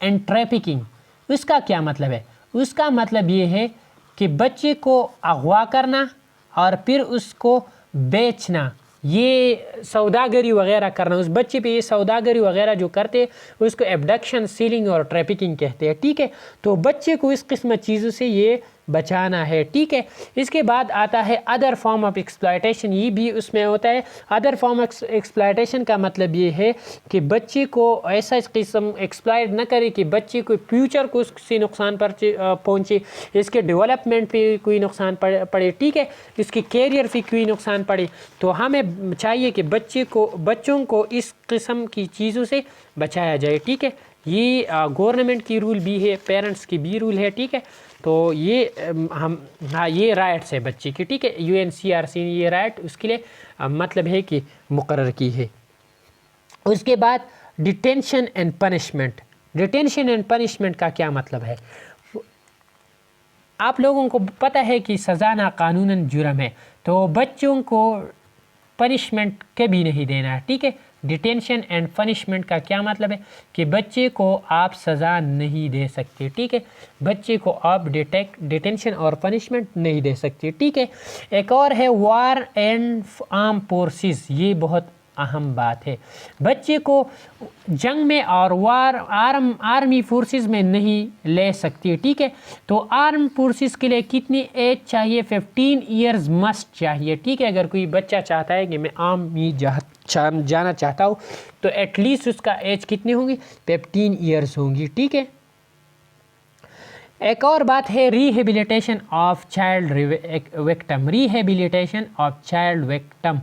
and trafficking, उसका क्या मतलब है? उसका मतलब ये है कि बच्चे को अगवा करना और फिर उसको बेचना, ये सौदागरी वगैरह करना, उस बच्चे पे ये सौदागरी वगैरह जो करते हैं उसको एब्डक्शन, सीलिंग और ट्रैफिकिंग कहते हैं, ठीक है। तो बच्चे को इस किस्म चीज़ों से ये बचाना है, ठीक है। इसके बाद आता है अदर फॉर्म ऑफ एक्सप्लॉयटेशन। ये भी उसमें होता है। अदर फॉर्म ऑफ एक्सप्लॉयटेशन का मतलब ये है कि बच्चे को ऐसा किस्म एक्सप्लॉयट न करे कि बच्चे को फ्यूचर को उससे नुकसान पहुँचे, इसके डेवलपमेंट पे कोई नुकसान पड़े, ठीक है, इसके कैरियर पे कोई नुकसान पड़े। तो हमें चाहिए कि बच्चों को इस किस्म की चीज़ों से बचाया जाए, ठीक है। ये गवर्नमेंट की रूल भी है, पेरेंट्स की भी रूल है, ठीक है। तो ये ये राइट्स है बच्चे की, ठीक है। UNCRC ने ये राइट उसके लिए मतलब है कि मुकर्रर की है। उसके बाद detention and punishment. Detention and punishment का क्या मतलब है? आप लोगों को पता है कि सज़ा ना कानूनन जुर्म है, तो बच्चों को पनिशमेंट कभी नहीं देना, ठीक है। डिटेंशन एंड पनिशमेंट का क्या मतलब है कि बच्चे को आप सज़ा नहीं दे सकते, ठीक है। बच्चे को आप डिटेंशन और पनिशमेंट नहीं दे सकते, ठीक है। एक और है वार एंड आर्म फोर्सेस, ये बहुत अहम बात है। बच्चे को जंग में और आर्मी फोर्सेस में नहीं ले सकती, ठीक है। तो आर्म फोर्सेस के लिए कितनी एज चाहिए? 15 इयर्स मस्ट चाहिए, ठीक है। अगर कोई बच्चा चाहता है कि मैं आर्मी जाना चाहता हूँ तो एटलीस्ट उसका एज कितनी होंगी? 15 इयर्स होंगी, ठीक है। एक और बात है rehabilitation of child victim. Rehabilitation of child victim,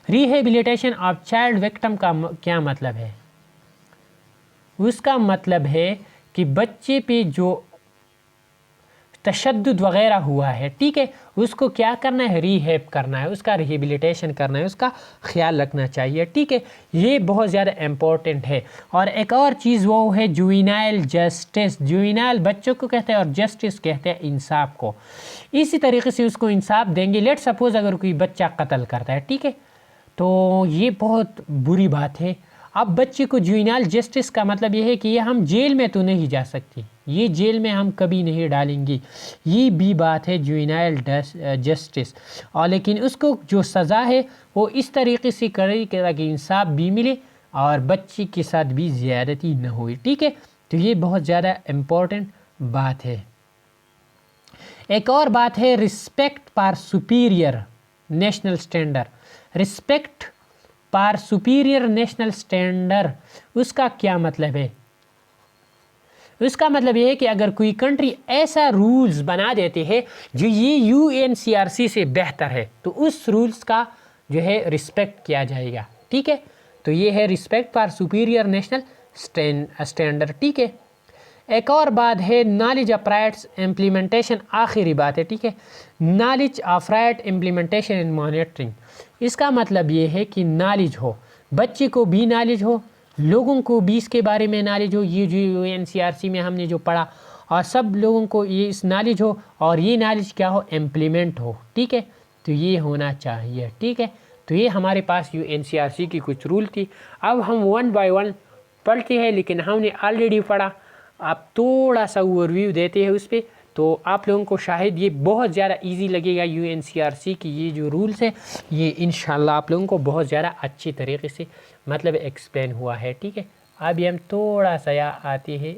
rehabilitation of child victim का क्या मतलब है? उसका मतलब है कि बच्चे पे जो तशद्दुद वगैरह हुआ है, ठीक है, उसको क्या करना है? रिहेब करना है, उसका रिहेबिलिटेशन करना है, उसका ख्याल रखना चाहिए, ठीक है। ये बहुत ज़्यादा इम्पोर्टेंट है। और एक और चीज़ वो है जुवेनाइल जस्टिस। जुवेनाइल बच्चों को कहते हैं और जस्टिस कहते हैं इंसाफ को। इसी तरीके से उसको इंसाफ देंगे। लेट सपोज़ अगर कोई बच्चा कत्ल करता है, ठीक है, तो ये बहुत बुरी बात है। अब बच्चे को जुवेनाइल जस्टिस का मतलब ये है कि ये हम जेल में तो नहीं जा सकती, ये जेल में हम कभी नहीं डालेंगे, ये भी बात है जुवेनाइल जस्टिस। और लेकिन उसको जो सज़ा है वो इस तरीके से करे कि इंसाफ भी मिले और बच्चे के साथ भी ज़्यादती न हो, ठीक है। तो ये बहुत ज़्यादा इम्पोर्टेंट बात है। एक और बात है respect for superior national standard. Respect for superior national standard, उसका क्या मतलब है? उसका मतलब ये है कि अगर कोई कंट्री ऐसा रूल्स बना देती है जो ये UNCRC से बेहतर है तो उस रूल्स का जो है रिस्पेक्ट किया जाएगा, ठीक है। तो ये है respect for superior national standard, ठीक है। एक और बात है नॉलेज ऑफ राइट्स इम्प्लीमेंटेशन, आखिरी बात है, ठीक है। Knowledge of right implementation and monitoring, इसका मतलब ये है कि नॉलेज हो, बच्चे को भी नॉलेज हो, लोगों को भी इसके बारे में नॉलेज हो, ये जो UNCRC में हमने जो पढ़ा, और सब लोगों को ये इस नॉलेज हो, और ये नॉलेज क्या हो? इम्प्लीमेंट हो, ठीक है। तो ये होना चाहिए, ठीक है। तो ये हमारे पास UNCRC की कुछ रूल थी। अब हम 1 बाय 1 पढ़ते हैं, लेकिन हमने ऑलरेडी पढ़ा, आप थोड़ा सा ओवरव्यू देते हैं उस पर, तो आप लोगों को शायद ये बहुत ज़्यादा इजी लगेगा। UNCRC की ये जो रूल्स है ये इंशाल्लाह आप लोगों को बहुत ज़्यादा अच्छी तरीके से मतलब एक्सप्लेन हुआ है, ठीक है। अभी हम थोड़ा सा यहाँ आते हैं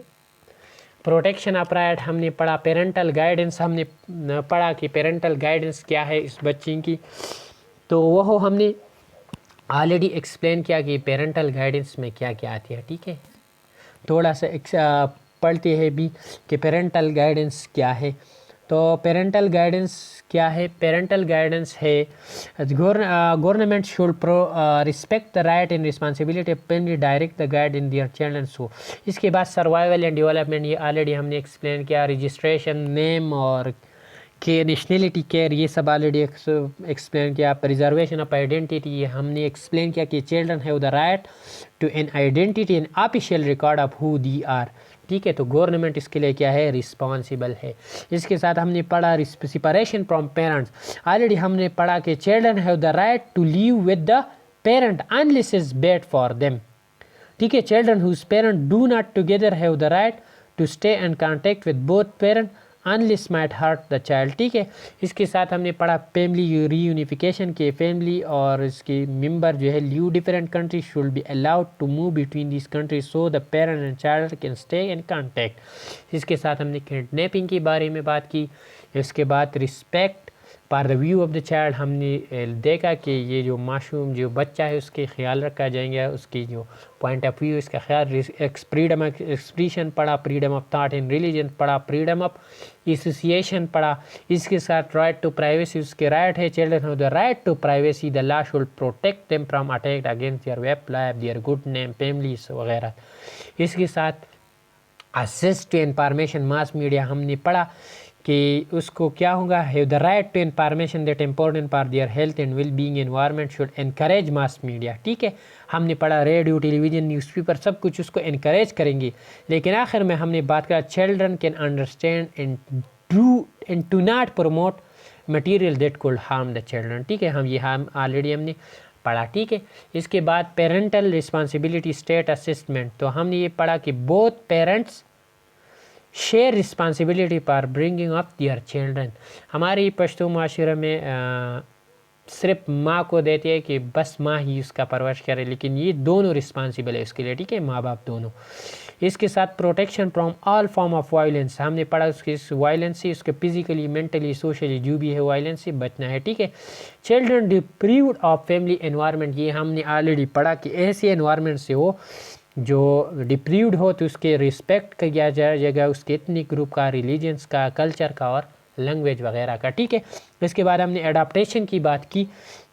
प्रोटेक्शन ऑफ राइट, हमने पढ़ा। पेरेंटल गाइडेंस हमने पढ़ा कि पेरेंटल गाइडेंस क्या है इस बच्चे की, तो वह हमने ऑलरेडी एक्सप्लेन किया कि पेरेंटल गाइडेंस में क्या क्या आती है, ठीक है। थोड़ा सा पढ़ते हैं भी कि पेरेंटल गाइडेंस क्या है। तो पेरेंटल गाइडेंस क्या है? पेरेंटल गाइडेंस है government should respect the right and responsibility of parents, direct the guide in their children. So इसके बाद सर्वाइवल एंड डेवलपमेंट, ये ऑलरेडी हमने एक्सप्लेन किया। रजिस्ट्रेशन, नेम और के नेशनलिटी केयर, ये सब ऑलरेडी एक्सप्लेन किया। प्रिजर्वेशन ऑफ आइडेंटिटी, ये हमने एक्सप्लेन किया कि children have the right to an identity and official record of who they are, ठीक है। तो गवर्नमेंट इसके लिए क्या है? रिस्पॉन्सिबल है। इसके साथ हमने पढ़ा सेपरेशन फ्रॉम पेरेंट्स, ऑलरेडी हमने पढ़ा कि children have the right to live with the parent unless is bad for them, ठीक है। Children whose parent do not together have the right to stay in contact with both parent unless might hurt the child, ठीक है। इसके साथ हमने पढ़ा family reunification के family और इसके मेंबर जो है live different country should be allowed to move between this countries so the parent and child can stay in contact. इसके साथ हमने किडनैपिंग के बारे में बात की। इसके बाद respect for the view of the child, हमने देखा कि ये जो मासूम जो बच्चा है उसके ख्याल रखा जाएंगे, उसकी जो पॉइंट ऑफ व्यू इसका ख्याल। फ्रीडम ऑफ एक्सप्रेशन पढ़ा, freedom of thought and religion पढ़ा, फ्रीडम ऑफ एसोसिएशन पढ़ा। इसके साथ राइट टू प्राइवेसी, उसके राइट है children have the right to privacy, the law should protect them from attack against their web life, their good name, families वगैरह। इसके साथ असिस्ट टू इंफॉर्मेशन मास मीडिया, हमने पढ़ा कि उसको क्या होगा? Have the right to information that important for their health and well being environment should encourage mass media, ठीक है। हमने पढ़ा रेडियो, टेलीविजन, न्यूज़पेपर सब कुछ उसको इनकरेज करेंगे। लेकिन आखिर में हमने बात करा children can understand and to not promote material that could harm the children, ठीक है। हम ऑलरेडी हमने पढ़ा, ठीक है। इसके बाद पेरेंटल रिस्पॉन्सिबिलिटी स्टेट असिस्टमेंट, तो हमने ये पढ़ा कि both parents share responsibility for bringing up their children. हमारी पश्तो माशरे में सिर्फ माँ को देते हैं कि बस माँ ही उसका परवरिश करे, लेकिन ये दोनों रिस्पॉन्सिबल है उसके लिए, ठीक है, माँ बाप दोनों। इसके साथ protection from all form of violence, हमने पढ़ा उसकी वायलेंस से, उसके फिजिकली मेंटली सोशली जो भी है वायलेंस से बचना है, ठीक है। चिल्ड्रन डिप्रीव्ड ऑफ फैमिली एनवायरनमेंट, ये हमने ऑलरेडी पढ़ा कि ऐसे एनवायरनमेंट से हो जो डिप्रीव्ड हो तो उसके रिस्पेक्ट किया जाएगा, उसके एथनिक ग्रुप का, रिलीजन्स का, कल्चर का और लैंग्वेज वगैरह का, ठीक है। इसके बाद हमने एडाप्टेशन की बात की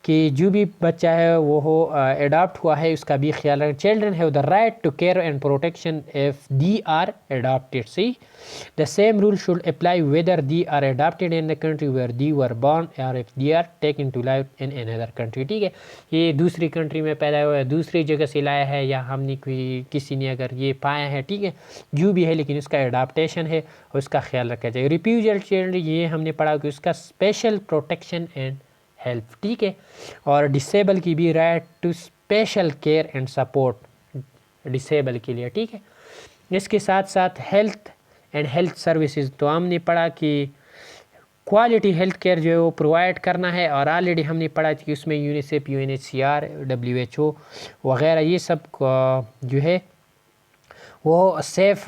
कि जो भी बच्चा है वो हो एडाप्ट हुआ है उसका भी ख्याल रखें। Children have the right to care and protection if they are adapted, see the same rule should apply whether they are adapted in the country where they were born और if they are taken to live in another country, ठीक है। ये दूसरी country में पैदा हुआ है, दूसरी जगह से लाया है, या हमने कोई किसी ने अगर ये पाया है, ठीक है, जो भी है, लेकिन उसका एडाप्टेशन है उसका ख्याल रखा जाए। रिफ्यूजल चिल्ड्रन, ये हमने पढ़ा कि उसका स्पेशल प्रोटेक्शन एंड हेल्प, ठीक है। और डिसेबल की भी right to special care and support disable के लिए, ठीक है। इसके साथ साथ हेल्थ एंड हेल्थ सर्विसेज, तो हमने पढ़ा कि क्वालिटी हेल्थ केयर जो है वो प्रोवाइड करना है, और ऑलरेडी हमने पढ़ा कि उसमें यूनिसेफ, UNHCR, WHO वगैरह ये सब जो है वो सेफ़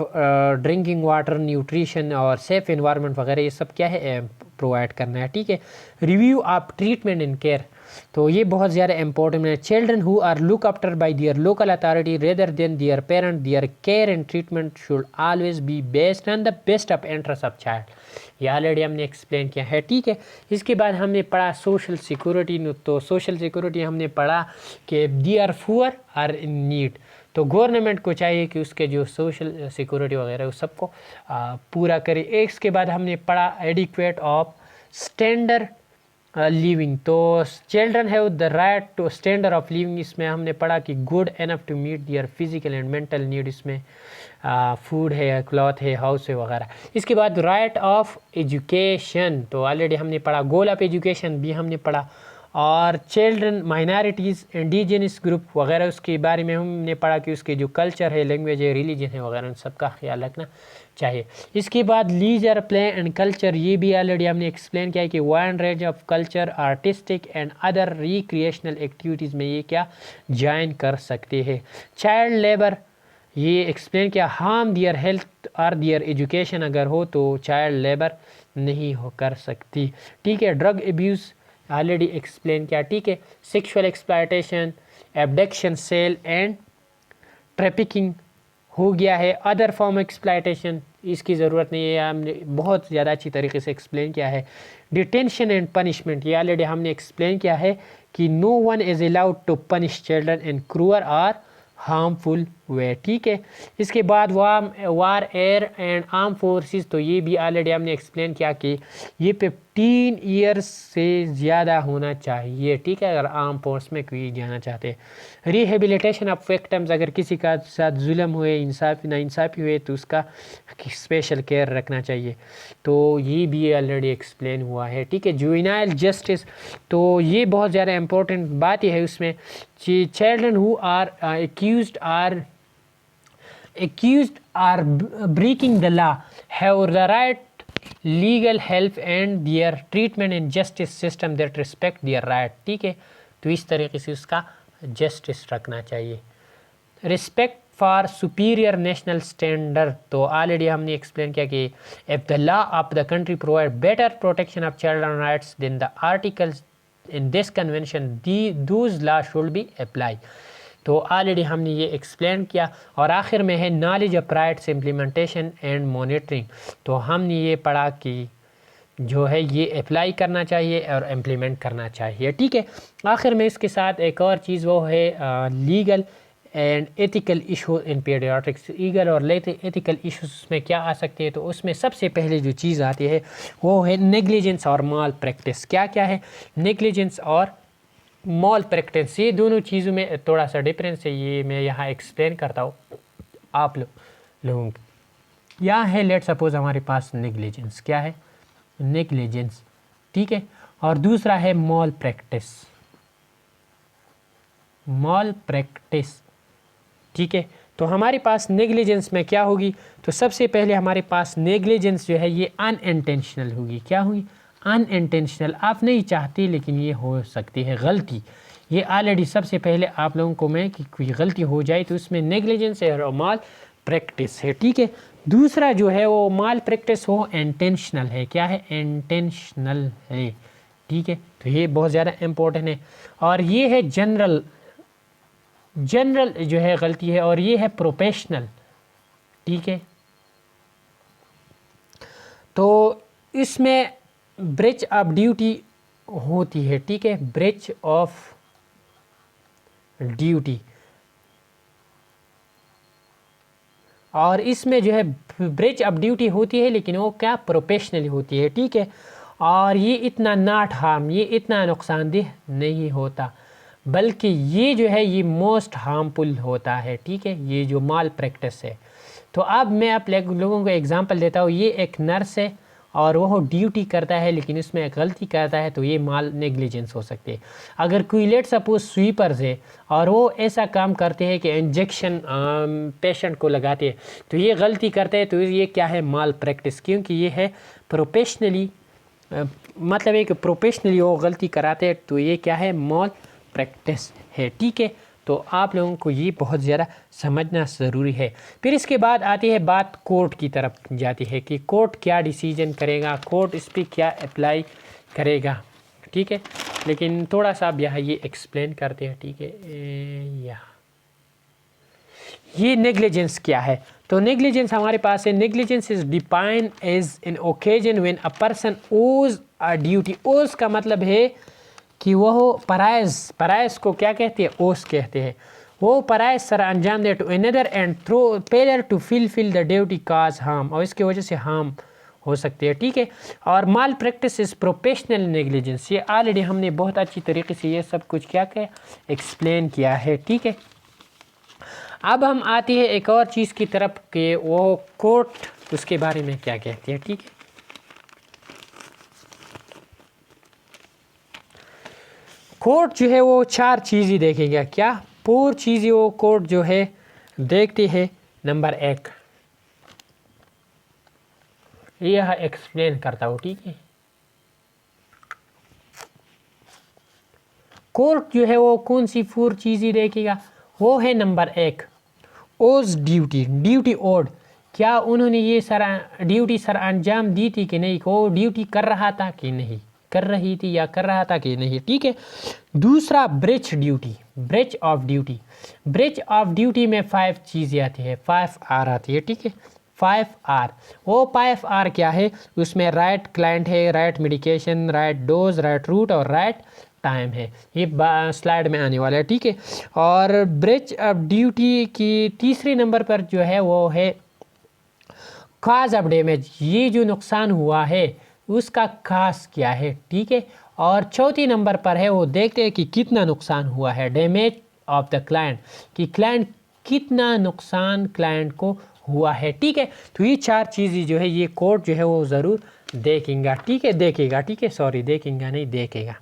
ड्रिंकिंग वाटर, न्यूट्रिशन और सेफ़ इन्वायरमेंट वगैरह ये सब क्या है प्रोवाइड करना है, ठीक है। Review of treatment and care, तो ये बहुत ज़्यादा इंपॉर्टेंट है। Children who are look after by their local authority rather than their parent, their care and treatment should always be based on the best of interest of child, ये already हमने explain किया है, ठीक है। इसके बाद हमने पढ़ा सोशल सिक्योरिटी, तो सोशल सिक्योरिटी हमने पढ़ा कि they are poor or in need, तो गवर्नमेंट को चाहिए कि उसके जो सोशल सिक्योरिटी वगैरह उस सबको पूरा करे। इसके बाद हमने पढ़ा एडिक्वेट ऑफ स्टैंडर्ड लिविंग, तो children have the right to standard of living, इसमें हमने पढ़ा कि good enough to meet their physical and mental need, इसमें फूड है, क्लॉथ है, हाउस है वगैरह। इसके बाद राइट ऑफ एजुकेशन, तो ऑलरेडी हमने पढ़ा। गोल ऑफ एजुकेशन भी हमने पढ़ा, और चिल्ड्रन माइनॉरिटीज़, इंडिजिनस ग्रुप वगैरह उसके बारे में हमने पढ़ा कि उसके जो कल्चर है, लैंग्वेज है, रिलीजन है वगैरह उन सब का ख्याल रखना चाहिए। इसके बाद लीजर प्ले एंड कल्चर, ये भी ऑलरेडी हमने एक्सप्लेन किया है कि wide range of culture, artistic and other recreational activities में ये क्या ज्वाइन कर सकते हैं। चाइल्ड लेबर, ये एक्सप्लेन किया, हार्म दियर हेल्थ और दियर एजुकेशन अगर हो तो चाइल्ड लेबर नहीं हो कर सकती, ठीक है। ड्रग एब्यूज़ ऑलरेडी एक्सप्लेन किया, ठीक है। Sexual exploitation, abduction, sale and trafficking हो गया है। अदर फॉर्म एक्सप्लॉयटेशन इसकी ज़रूरत नहीं है, हमने बहुत ज़्यादा अच्छी तरीके से एक्सप्लेन किया है। डिटेंशन एंड पनिशमेंट, ये ऑलरेडी हमने एक्सप्लेन किया है कि no one is allowed to punish children in cruel और हार्मफुल वे, ठीक है। इसके बाद war air and arm forces, तो ये भी ऑलरेडी हमने एक्सप्लेन किया कि ये 15 ईयर्स से ज़्यादा होना चाहिए, ठीक है, अगर आर्म फोर्स में कोई जाना चाहते हैं। रिहेबिलिटेशन ऑफ विक्टिम्स, अगर किसी का साथ जुल्म हुए, नाइंसाफ़ी हुए तो उसका स्पेशल केयर रखना चाहिए, तो ये भी ऑलरेडी एक्सप्लेन हुआ है, ठीक है। जुवेनाइल जस्टिस, तो ये बहुत ज़्यादा इंपॉर्टेंट बात है उसमें, children who are accused are breaking the law have the right legal help and their treatment in justice system that respect their right, ठीक है। तो इस तरीके से उसका जस्टिस रखना चाहिए। Respect for superior national standard, तो ऑलरेडी हमने एक्सप्लेन किया कि if the law of the country provide better protection of children rights then the articles in this convention those law should be apply, तो already हमने ये explain किया। और आखिर में है knowledge of rights implementation and monitoring, तो हमने ये पढ़ा कि जो है ये अप्लाई करना चाहिए और इम्प्लीमेंट करना चाहिए, ठीक है। आखिर में इसके साथ एक और चीज़ वो है legal and ethical issue in paediatrics, legal और एथिकल इशूज़ में क्या आ सकते हैं, तो उसमें सबसे पहले जो चीज़ आती है वो है नेग्लिजेंस और माल प्रैक्टिस। क्या क्या है नेग्लिजेंस और मॉल प्रैक्टिस, ये दोनों चीज़ों में थोड़ा सा डिफरेंस है, ये मैं यहाँ एक्सप्लेन करता हूँ आप लोगों को। यहाँ है लेट सपोज हमारे पास नेग्लिजेंस, क्या है नेग्लिजेंस, ठीक है, और दूसरा है मॉल प्रैक्टिस। Mall practice. ठीक है, तो हमारे पास नेग्लिजेंस में क्या होगी, तो सबसे पहले हमारे पास नेग्लिजेंस जो है ये अनइंटेंशनल होगी। क्या होगी, अनइंटेंशनल, आप नहीं चाहते लेकिन ये हो सकती है गलती। ये ऑलरेडी सबसे पहले आप लोगों को मैं कि कोई गलती हो जाए तो उसमें नेग्लिजेंस है और माल प्रैक्टिस है। ठीक है, दूसरा जो है वो माल प्रैक्टिस वो इंटेंशनल है। क्या है, इंटेंशनल है। ठीक है, तो ये बहुत ज़्यादा इम्पोर्टेंट है। और ये है जनरल जो है गलती है, और ये है प्रोफेशनल। ठीक है, तो इसमें ब्रीच ऑफ ड्यूटी होती है। ठीक है, ब्रीच ऑफ ड्यूटी, और इसमें जो है ब्रीच ऑफ ड्यूटी होती है लेकिन वो क्या, प्रोफेशनली होती है। ठीक है, और ये इतना नॉट हार्म, ये इतना नुकसानदेह नहीं होता, बल्कि ये जो है ये मोस्ट हार्मफुल होता है। ठीक है, ये जो माल प्रैक्टिस है। तो अब मैं आप लोगों को एग्जांपल देता हूँ। ये एक नर्स है और वो ड्यूटी करता है लेकिन इसमें एक गलती करता है, तो ये माल नेग्लिजेंस हो सकती है। अगर कोई लेट सपोज स्वीपर्स है और वो ऐसा काम करते हैं कि इंजेक्शन पेशेंट को लगाते हैं, तो ये गलती करते हैं, तो ये क्या है, माल प्रैक्टिस, क्योंकि ये है प्रोफेशनली, मतलब है कि प्रोफेशनली वो गलती कराते हैं, तो ये क्या है, माल प्रैक्टिस है। ठीक है, तो आप लोगों को ये बहुत ज़्यादा समझना ज़रूरी है। फिर इसके बाद आती है बात कोर्ट की तरफ जाती है कि कोर्ट क्या डिसीजन करेगा, कोर्ट इस पर क्या अप्लाई करेगा। ठीक है, लेकिन थोड़ा सा अब यहाँ ये एक्सप्लेन करते हैं। ठीक है, यहाँ ये नेग्लिजेंस क्या है, तो नेग्लिजेंस हमारे पास है, negligence is defined as an occasion when a person owes a duty. ओज का मतलब है कि वह परायज को क्या कहते हैं, ओस कहते हैं। वो परायज सर अंजाम दे to another and through failure to fill the duty cause harm, और इसकी वजह से हार्म हो सकती है। ठीक है, और माल प्रैक्टिस इज प्रोफेशनल नेग्लिजेंस, ये ऑलरेडी हमने बहुत अच्छी तरीके से ये सब कुछ क्या क्या एक्सप्लेन किया है। ठीक है, अब हम आती है एक और चीज़ की तरफ कि वो कोर्ट उसके बारे में क्या कहती है। ठीक है, कोर्ट जो है वो 4 चीज़ें देखेगा। क्या 4 चीज़ें वो कोर्ट जो है देखते हैं। नंबर 1, यह एक्सप्लेन करता हूँ। ठीक है, कोर्ट जो है वो कौन सी 4 चीज़ें देखेगा, वो है नंबर 1, ओज ड्यूटी ओड, क्या उन्होंने ये ड्यूटी सर अंजाम दी थी कि नहीं, वो ड्यूटी कर रहा था कि नहीं, कर रही थी या कर रहा था कि नहीं। ठीक है, दूसरा ब्रीच ऑफ ड्यूटी में 5 चीज़ें आती है, 5R आती है। ठीक है, 5R, वो 5R क्या है, उसमें राइट क्लाइंट है, right medication, right dose, right route और राइट टाइम है। ये स्लाइड में आने वाला है। ठीक है, और ब्रीच ऑफ ड्यूटी की तीसरे नंबर पर जो है वो है काज ऑफ डैमेज, ये जो नुकसान हुआ है उसका काज क्या है। ठीक है, और चौथी नंबर पर है वो देखते हैं कि कितना नुकसान हुआ है, डैमेज ऑफ द क्लाइंट, कि क्लाइंट कितना नुकसान क्लाइंट को हुआ है। ठीक है, तो ये 4 चीज़ें जो है ये कोर्ट जो है वो ज़रूर देखेगा। ठीक है, देखेगा, ठीक है, सॉरी देखेगा नहीं, देखेगा।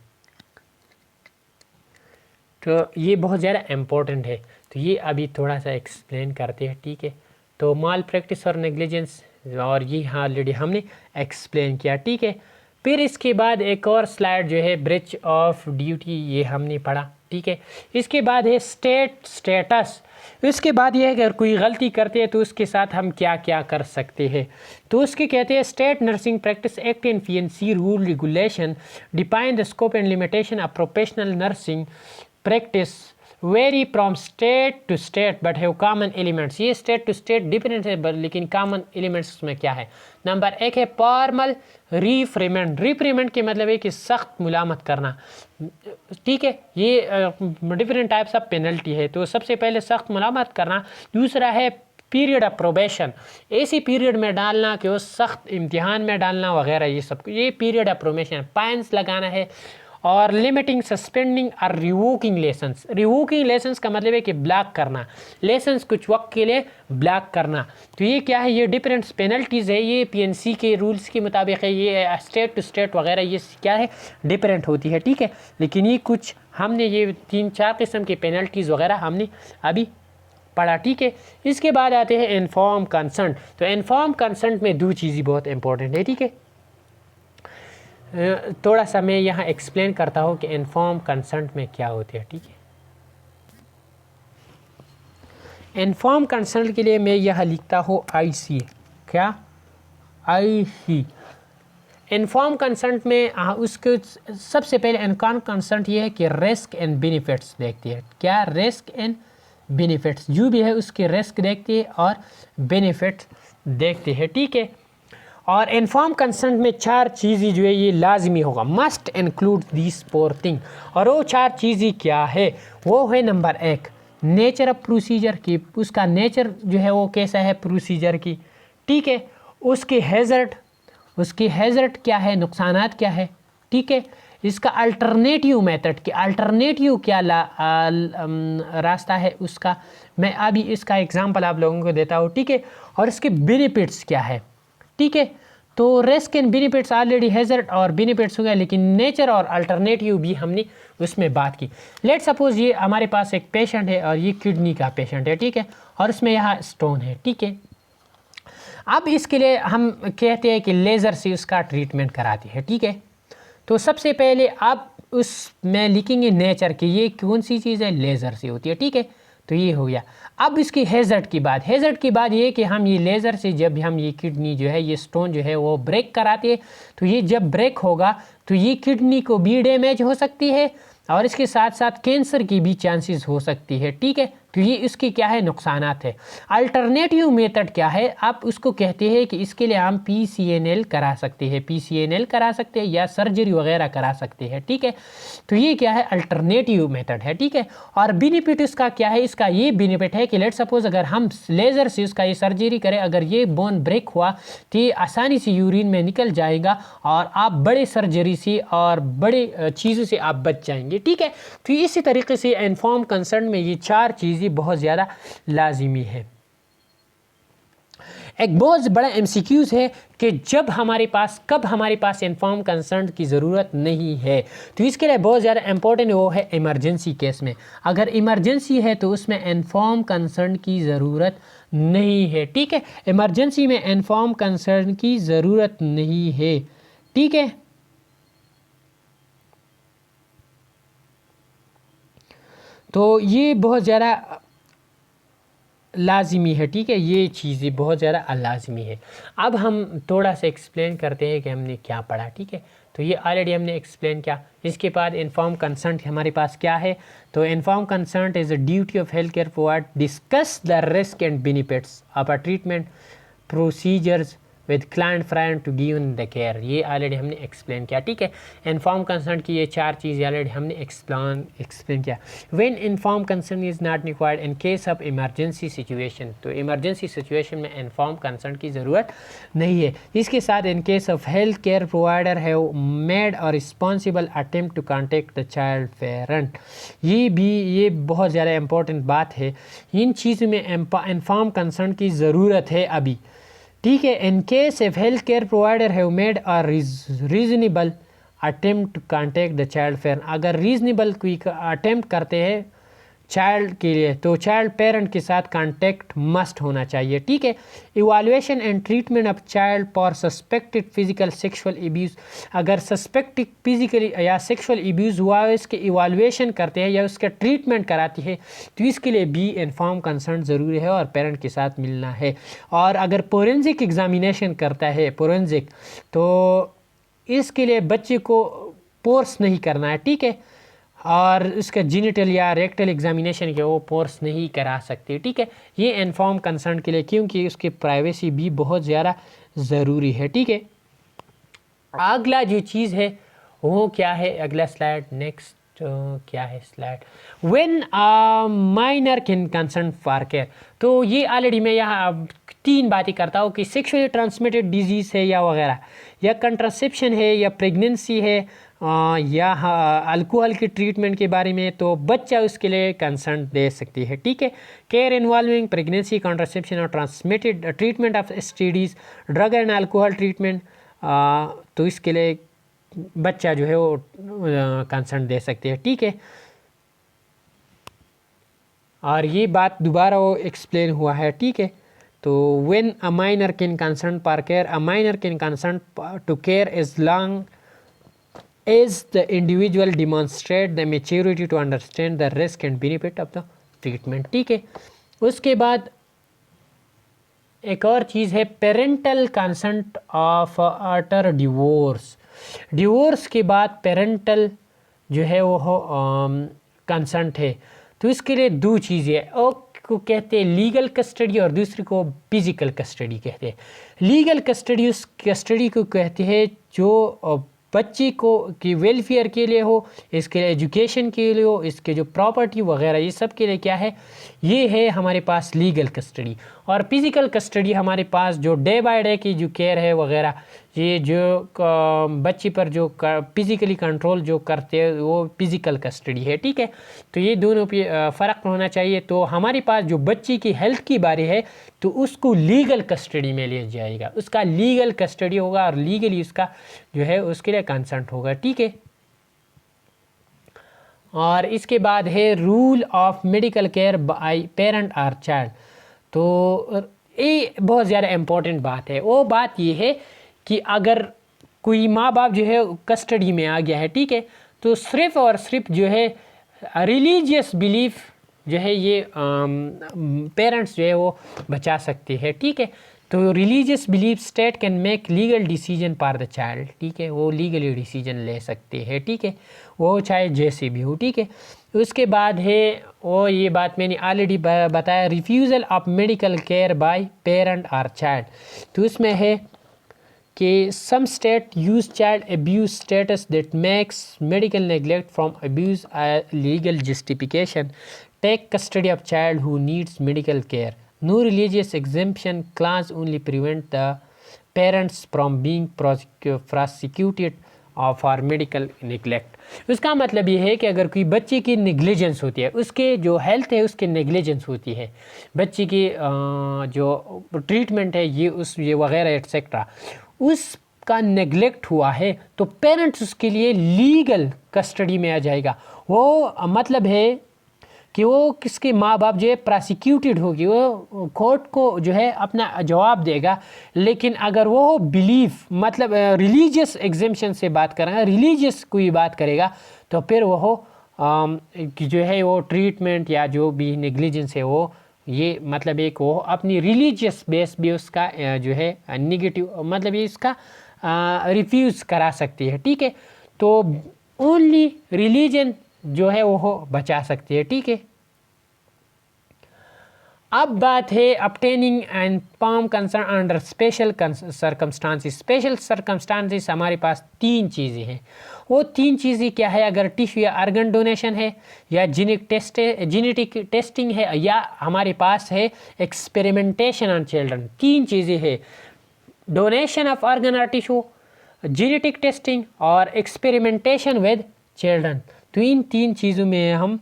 तो ये बहुत ज़्यादा इम्पोर्टेंट है, तो ये अभी थोड़ा सा एक्सप्लेन करते हैं। ठीक है, तो माल प्रैक्टिस और नेग्लिजेंस, और ये हाँ ऑलरेडी हमने एक्सप्लेन किया। ठीक है, फिर इसके बाद एक और स्लाइड जो है ब्रीच ऑफ ड्यूटी, ये हमने पढ़ा। ठीक है, इसके बाद है स्टेटस, इसके बाद ये है कि अगर कोई गलती करते हैं तो उसके साथ हम क्या क्या कर सकते हैं। तो उसके कहते हैं state nursing practice act in PNC rule regulation define the scope and limitation of professional nursing practice vary from state to state but have common elements. ये स्टेट टू स्टेट डिफरेंट है लेकिन कॉमन एलिमेंट्स में क्या है। Number 1 है formal रिप्रीमेंट के मतलब है कि सख्त मुलामत करना। ठीक है, ये डिफरेंट टाइप्स ऑफ पेनल्टी है, तो सबसे पहले सख्त मुलामत करना। दूसरा है पीरियड ऑफ प्रोबेशन, ऐसी पीरियड में डालना कि वो सख्त इम्तिहान में डालना वगैरह, ये सब ये पीरियड ऑफ प्रोबेशन, फाइन्स लगाना है। और लिमिटिंग, सस्पेंडिंग और रिवोकिंग लाइसेंस। रिवोकिंग लाइसेंस का मतलब है कि ब्लॉक करना, लाइसेंस कुछ वक्त के लिए ब्लॉक करना। तो ये क्या है, ये डिफरेंट पेनल्टीज़ है, ये पीएनसी के रूल्स के मुताबिक है, ये स्टेट टू स्टेट वगैरह ये क्या है डिफरेंट होती है, ठीक है। लेकिन ये कुछ हमने ये 3-4 किस्म की पेनल्टीज़ वगैरह हमने अभी पढ़ा, ठीक है। इसके बाद आते हैं इन्फॉर्म कंसेंट। तो इन्फॉर्म कंसेंट में 2 चीज़ें बहुत इंपॉर्टेंट है, ठीक है। थोड़ा सा मैं यहाँ एक्सप्लेन करता हूँ कि इन्फॉर्म कंसेंट में क्या होते हैं, ठीक है। इन्फॉर्म कंसेंट के लिए मैं यहाँ लिखता हूँ IC, क्या IC। इन्फॉर्म कंसेंट में उसके सबसे पहले इन्फॉर्म कंसेंट ये है कि रिस्क एंड बेनिफिट्स देखती है, क्या रिस्क एंड बेनिफिट्स, जो भी है उसके रिस्क देखती है और बेनिफिट्स देखते हैं, ठीक है। और इन्फॉर्म कंसेंट में 4 चीज़ें जो है ये लाजमी होगा, मस्ट इंक्लूड दिस 4 थिंग। और वो 4 चीज़ें क्या है, वो है नंबर 1 नेचर ऑफ प्रोसीजर की, उसका नेचर जो है वो कैसा है प्रोसीजर की, ठीक है। उसकी हैज़र्ड क्या है, नुकसानात क्या है, ठीक है। इसका अल्टरनेटिव मेथड की अल्टरनेटिव क्या रास्ता है उसका, मैं अभी इसका एग्जांपल आप लोगों को देता हूँ, ठीक है। और इसके बेनिफिट्स क्या है, ठीक है। तो risk and benefits already hazard और बेनिफिट्स हो गया, लेकिन नेचर और अल्टरनेटिव भी हमने उसमें बात की। लेट सपोज ये हमारे पास एक पेशेंट है और ये किडनी का पेशेंट है, ठीक है, और इसमें यहाँ स्टोन है, ठीक है। अब इसके लिए हम कहते हैं कि लेज़र से उसका ट्रीटमेंट कराते हैं, ठीक है। तो सबसे पहले आप उसमें लिखेंगे नेचर की, ये कौन सी चीज़ है, लेज़र से होती है, ठीक है। तो ये हो गया। अब इसकी हैज़र्ड की बात ये कि हम ये लेज़र से जब हम ये किडनी जो है ये स्टोन जो है वो ब्रेक कराते हैं, तो ये जब ब्रेक होगा तो ये किडनी को भी डैमेज हो सकती है और इसके साथ साथ कैंसर की भी चांसेस हो सकती है, ठीक है। तो ये इसकी क्या है नुकसानात है। अल्टरनेटिव मेथड क्या है, आप उसको कहते हैं कि इसके लिए हम PCNL करा सकते हैं, PCNL करा सकते हैं या सर्जरी वगैरह करा सकते हैं, ठीक है। तो ये क्या है अल्टरनेटिव मेथड है, ठीक है। और बेनिफिट इसका क्या है, इसका ये बेनिफिट है कि लेट सपोज अगर हम लेज़र से उसका ये सर्जरी करें, अगर ये बोन ब्रेक हुआ तो ये आसानी से यूरिन में निकल जाएगा और आप बड़े सर्जरी से और बड़े चीज़ों से आप बच जाएंगे, ठीक है। तो इसी तरीके से इन्फॉर्म कंसेंट में ये 4 चीज़ें बहुत ज़्यादा लाजिमी है। एक बहुत बड़ा MCQs है कि कब हमारे पास इन्फॉर्म कंसेंट की ज़रूरत नहीं है। तो इसके लिए बहुत ज़्यादा इंपॉर्टेंट वो है इमरजेंसी केस में, अगर इमरजेंसी है तो उसमें इन्फॉर्म कंसेंट की ज़रूरत नहीं है, ठीक है। इमरजेंसी में इन्फॉर्म कंसेंट की ज़रूरत नहीं है, ठीक है। तो ये बहुत ज़्यादा लाजिमी है, ठीक है, ये चीज़ें बहुत ज़्यादा लाजिमी है। अब हम थोड़ा सा एक्सप्लेन करते हैं कि हमने क्या पढ़ा, ठीक है। तो ये ऑलरेडी हमने एक्सप्लेन किया। इसके बाद इन्फॉर्म कंसेंट हमारे पास क्या है, तो inform consent is a duty of health care provider discuss the risk and benefits of a treatment procedures with client friend to give the care, ये ऑलरेडी हमने एक्सप्लेन किया, ठीक है। इन्फॉर्म कंसेंट की ये 4 चीज़ ऑलरेडी हमने एक्सप्लेन किया। When inform consent is not required in case of emergency situation, तो इमरजेंसी सिचुएशन में इन्फॉर्म कंसेंट की ज़रूरत नहीं है। इसके साथ इन case of health care provider have made और responsible attempt to contact the child parent, ये बहुत ज़्यादा इंपॉर्टेंट बात है। इन चीज़ों में इन्फॉर्म कंसेंट की ज़रूरत है अभी, ठीक है। In case if health care provider have made a reasonable attempt to contact the child parent, अगर रीजनेबल कोई अटेम्प्ट करते हैं चाइल्ड के लिए तो चाइल्ड पेरेंट के साथ कांटेक्ट मस्ट होना चाहिए, ठीक है। Evaluation and treatment of child for suspected physical sexual abuse, अगर सस्पेक्टेड फिजिकली या सेक्सुअल एब्यूज़ हुआ है इसके इवैल्यूएशन करते हैं या उसका ट्रीटमेंट कराती है तो इसके लिए भी इन्फॉर्म कंसेंट ज़रूरी है और पेरेंट के साथ मिलना है। और अगर फोरेंसिक एग्जामिनेशन करता है फोरेंसिक, तो इसके लिए बच्चे को फोर्स नहीं करना है, ठीक है। और उसका जीनिटल या रेक्टल एग्जामिनेशन के वो फोर्स नहीं करा सकते, ठीक है। ये इन्फॉर्म कंसेंट के लिए, क्योंकि उसकी प्राइवेसी भी बहुत ज़्यादा ज़रूरी है, ठीक है। अगला जो चीज़ है वो क्या है, अगला स्लाइड नेक्स्ट क्या है slide, when minor can consent for care, तो ये ऑलरेडी मैं यहाँ 3 बातें करता हूँ कि सेक्सुअली ट्रांसमिटेड डिजीज़ है या वगैरह, या कंट्रासेप्शन है या प्रेगनेंसी है, या अल्कोहल की ट्रीटमेंट के बारे में, तो बच्चा उसके लिए कंसर्न दे सकती है। ठीक है। केयर इन्वॉल्विंग प्रेगनेंसी, कॉन्ट्रासेप्शन और transmitted treatment of STDs, drug and alcohol treatment, तो इसके लिए बच्चा जो है वो कंसर्न दे सकती है। ठीक है। और ये बात दोबारा वो एक्सप्लेन हुआ है। ठीक है। तो when a minor can concern पर care, a minor can concern to care as long as the individual demonstrate the maturity to understand the risk and benefit of the treatment। ठीक है। उसके बाद एक और चीज़ है parental consent of after divorce. Divorce के बाद पेरेंटल जो है वो कंसेंट है। तो इसके लिए दो चीज़ें है, एक को कहते हैं लीगल कस्टडी और दूसरी को फिजिकल कस्टडी कहते हैं। लीगल कस्टडी उस कस्टडी को कहते हैं जो बच्ची को की वेलफेयर के लिए हो, इसके लिए एजुकेशन के लिए हो, इसके जो प्रॉपर्टी वगैरह ये सब के लिए क्या है, ये है हमारे पास लीगल कस्टडी। और फिज़िकल कस्टडी हमारे पास जो डे बाय डे की जो केयर है वगैरह, ये जो बच्ची पर जो फिज़िकली कंट्रोल जो करते हैं वो फिज़िकल कस्टडी है। ठीक है। तो ये दोनों पे फ़र्क होना चाहिए। तो हमारे पास जो बच्ची की हेल्थ की बारी है तो उसको लीगल कस्टडी में लिया जाएगा, उसका लीगल कस्टडी होगा और लीगली उसका जो है उसके लिए कंसेंट होगा। ठीक है। और इसके बाद है rule of medical care by parent और चाइल्ड। तो ये बहुत ज़्यादा इम्पोर्टेंट बात है। वो बात ये है कि अगर कोई माँ बाप जो है कस्टडी में आ गया है, ठीक है, तो सिर्फ और सिर्फ जो है रिलीजियस बिलीफ जो है ये पेरेंट्स जो है वो बचा सकते हैं। ठीक है। तो religious belief state can make legal decision for the child. ठीक है। वो लीगली डिसीजन ले सकते हैं। ठीक है। वो चाहे जैसे भी हो। ठीक है। उसके बाद है वो ये बात मैंने ऑलरेडी बताया, refusal of medical care by parent और चाइल्ड। तो इसमें है कि some state use child abuse status that makes medical neglect from abuse legal justification, take custody of child who needs medical care. No religious exemption clause only prevent the parents from being prosecuted for medical neglect। उसका मतलब ये है कि अगर कोई बच्चे की negligence होती है, उसके जो हेल्थ है उसकी नेग्लिजेंस होती है, बच्चे की जो ट्रीटमेंट है ये वगैरह एट्सेट्रा, उसका नेग्लेक्ट हुआ है तो पेरेंट्स उसके लिए लीगल कस्टडी में आ जाएगा। वो मतलब है कि वो किसके माँ बाप जो है प्रोसिक्यूटेड होगी, वो कोर्ट को जो है अपना जवाब देगा। लेकिन अगर वो बिलीफ मतलब रिलीजियस एग्जेम्पशन से बात करेंगे, रिलीजियस कोई बात करेगा तो फिर वो जो है वो ट्रीटमेंट या जो भी नेग्लिजेंस है वो ये मतलब एक वो अपनी रिलीजियस बेस भी उसका जो है निगेटिव मतलब ये इसका रिफ्यूज़ करा सकती है। ठीक है। तो ओनली रिलीजन जो है वो बचा सकती है। ठीक है। अब बात है obtaining and palm consent under special circumstances. Special circumstances हमारे पास तीन चीज़ें हैं। वो तीन चीज़ें क्या है, अगर टिश्यू या ऑर्गन डोनेशन है या जेनेटिक टेस्टिंग है या हमारे पास है एक्सपेरिमेंटेशन ऑन चिल्ड्रन। तीन चीज़ें हैं, डोनेशन ऑफ ऑर्गन और टिश्यू, जेनेटिक टेस्टिंग और एक्सपेरिमेंटेशन विद चिल्ड्रन। तो इन तीन चीज़ों में हम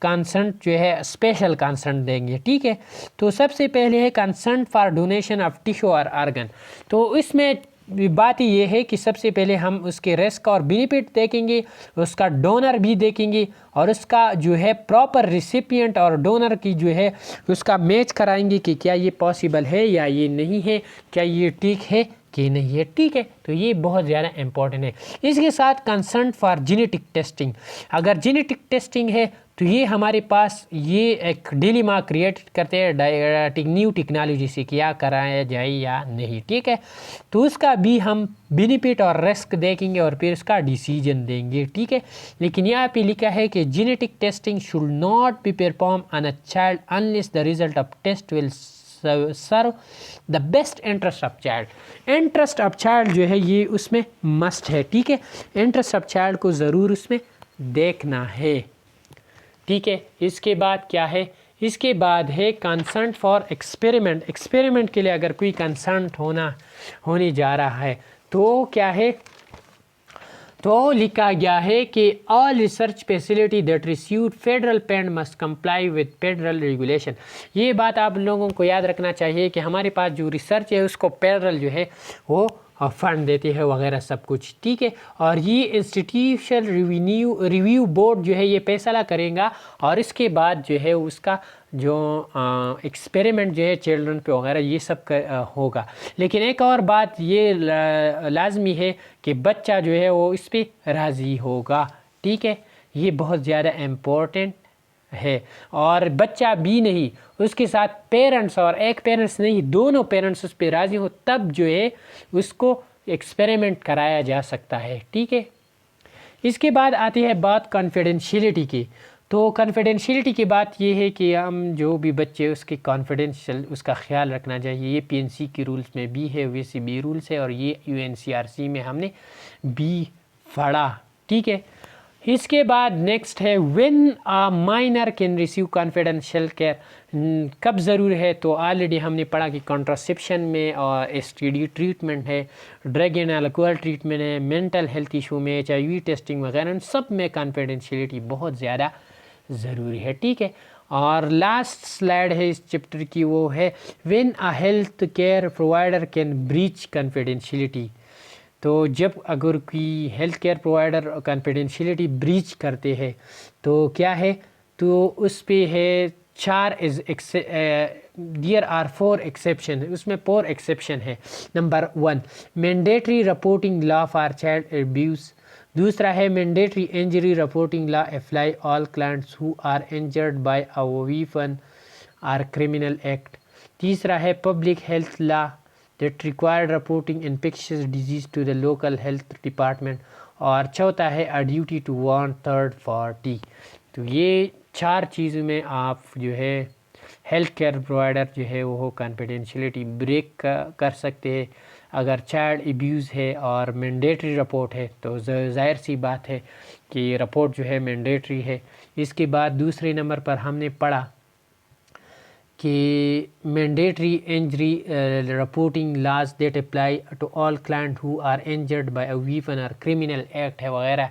कंसेंट जो है स्पेशल कंसेंट देंगे। ठीक है। तो सबसे पहले है consent for donation of tissue और ऑर्गन। तो इसमें बात ये है कि सबसे पहले हम उसके रिस्क और बेनिफिट देखेंगे, उसका डोनर भी देखेंगे और उसका जो है प्रॉपर रिसिपिएंट और डोनर की जो है उसका मैच कराएंगे कि क्या ये पॉसिबल है या ये नहीं है, क्या ये ठीक है कि नहीं है। ठीक है। तो ये बहुत ज़्यादा इंपॉर्टेंट है। इसके साथ कंसेंट फॉर जेनेटिक टेस्टिंग, अगर जेनेटिक टेस्टिंग है तो ये हमारे पास ये एक डिलेमा क्रिएट करते हैं न्यू टेक्नोलॉजी से क्या कराया जाए या नहीं। ठीक है। तो उसका भी हम बेनिफिट और रिस्क देखेंगे और फिर उसका डिसीजन देंगे। ठीक है। लेकिन यहाँ पे लिखा है कि genetic testing should not be perform on a child unless the result of test will serve the best interest of child. Interest of child जो है ये उसमें मस्ट है। ठीक है। इंटरेस्ट ऑफ चाइल्ड को ज़रूर उसमें देखना है। ठीक है। इसके बाद क्या है, इसके बाद है कंसेंट फॉर एक्सपेरिमेंट। एक्सपेरिमेंट के लिए अगर कोई कंसेंट होने जा रहा है तो क्या है, तो लिखा गया है कि all research facility that receive federal fund must comply with federal regulation. ये बात आप लोगों को याद रखना चाहिए कि हमारे पास जो रिसर्च है उसको फेडरल जो है वो फ़ंड देते हैं वगैरह सब कुछ, ठीक है। और ये इंस्टीट्यूशनल रिव्यू बोर्ड जो है ये फैसला करेगा और इसके बाद जो है उसका जो एक्सपेरिमेंट जो है चिल्ड्रन पे वगैरह ये सब होगा। लेकिन एक और बात ये लाजमी है कि बच्चा जो है वो इस पर राज़ी होगा, ठीक है। ये बहुत ज़्यादा इम्पोर्टेंट है। और बच्चा भी नहीं, उसके साथ पेरेंट्स, और एक पेरेंट्स नहीं दोनों पेरेंट्स उस पर राज़ी हो तब जो है उसको एक्सपेरिमेंट कराया जा सकता है, ठीक है। इसके बाद आती है बात कॉन्फिडेंशियलिटी की। तो कॉन्फिडेंशियलिटी की बात ये है कि हम जो भी बच्चे उसके कॉन्फिडेंशियल उसका ख्याल रखना चाहिए। ये पीएनसी के रूल्स में भी है, वैसे भी रूल्स है, और ये यूएनसीआरसी में हमने भी पढ़ा, ठीक है। इसके बाद नेक्स्ट है when a minor can receive confidential care. कब ज़रूर है, तो ऑलरेडी हमने पढ़ा कि कॉन्ट्रासेप्शन में और एसटीडी ट्रीटमेंट है, ड्रग एंड अल्कोहल ट्रीटमेंट है, मेंटल हेल्थ इशू में HIV टेस्टिंग वगैरह, उन सब में कॉन्फिडेंशियलिटी बहुत ज़्यादा ज़रूरी है, ठीक है। और लास्ट स्लाइड है इस चैप्टर की, वो है when a health care provider can breach confidentiality. तो जब अगर कोई health care provider confidentiality breach करते हैं तो क्या है, तो उस पे है देयर आर 4 एक्सेप्शन, उसमें 4 एक्सेप्शन है। Number 1 mandatory reporting law for child abuse. दूसरा है mandatory injury reporting law apply all clients who are injured by a weapon or criminal act. तीसरा है public health law that required reporting infectious disease to the local health department। और चौथा है a duty to warn third party। तो ये 4 चीज़ों में आप जो है हेल्थ केयर प्रोवाइडर जो है वो कॉन्फिडेंशियलिटी ब्रेक कर सकते हैं। अगर चाइल्ड एब्यूज़ है और मैंडेटरी रिपोर्ट है तो ज़ाहिर सी बात है कि रिपोर्ट जो है मैंडेटरी है। इसके बाद दूसरे नंबर पर हमने पढ़ा कि mandatory injury reporting laws that apply to all client who are injured by a weapon और क्रिमिनल एक्ट है वगैरह,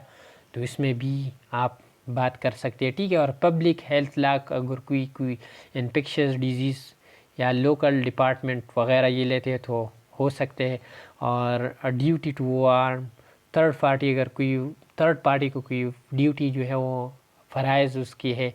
तो इसमें भी आप बात कर सकते हैं, ठीक है। और पब्लिक हेल्थ लॉ अगर कोई इन्फेक्शियस डिजीज़ या लोकल डिपार्टमेंट वगैरह ये लेते हैं तो हो सकते हैं। और duty to warn third party, अगर कोई थर्ड पार्टी को कोई ड्यूटी जो है वो फ़राइज़ उसकी है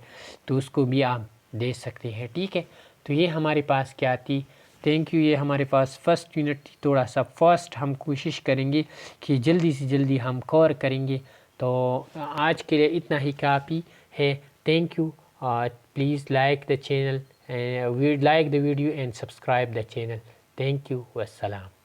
तो उसको भी आप दे सकते हैं, ठीक है। तो ये हमारे पास क्या थी, थैंक यू। ये हमारे पास फर्स्ट यूनिट थी, थोड़ा सा फर्स्ट हम कोशिश करेंगे कि जल्दी से जल्दी हम कवर करेंगे। तो आज के लिए इतना ही काफ़ी है। Thank you. Please like the channel, like the video and subscribe the channel. Thank you. वस्सलाम।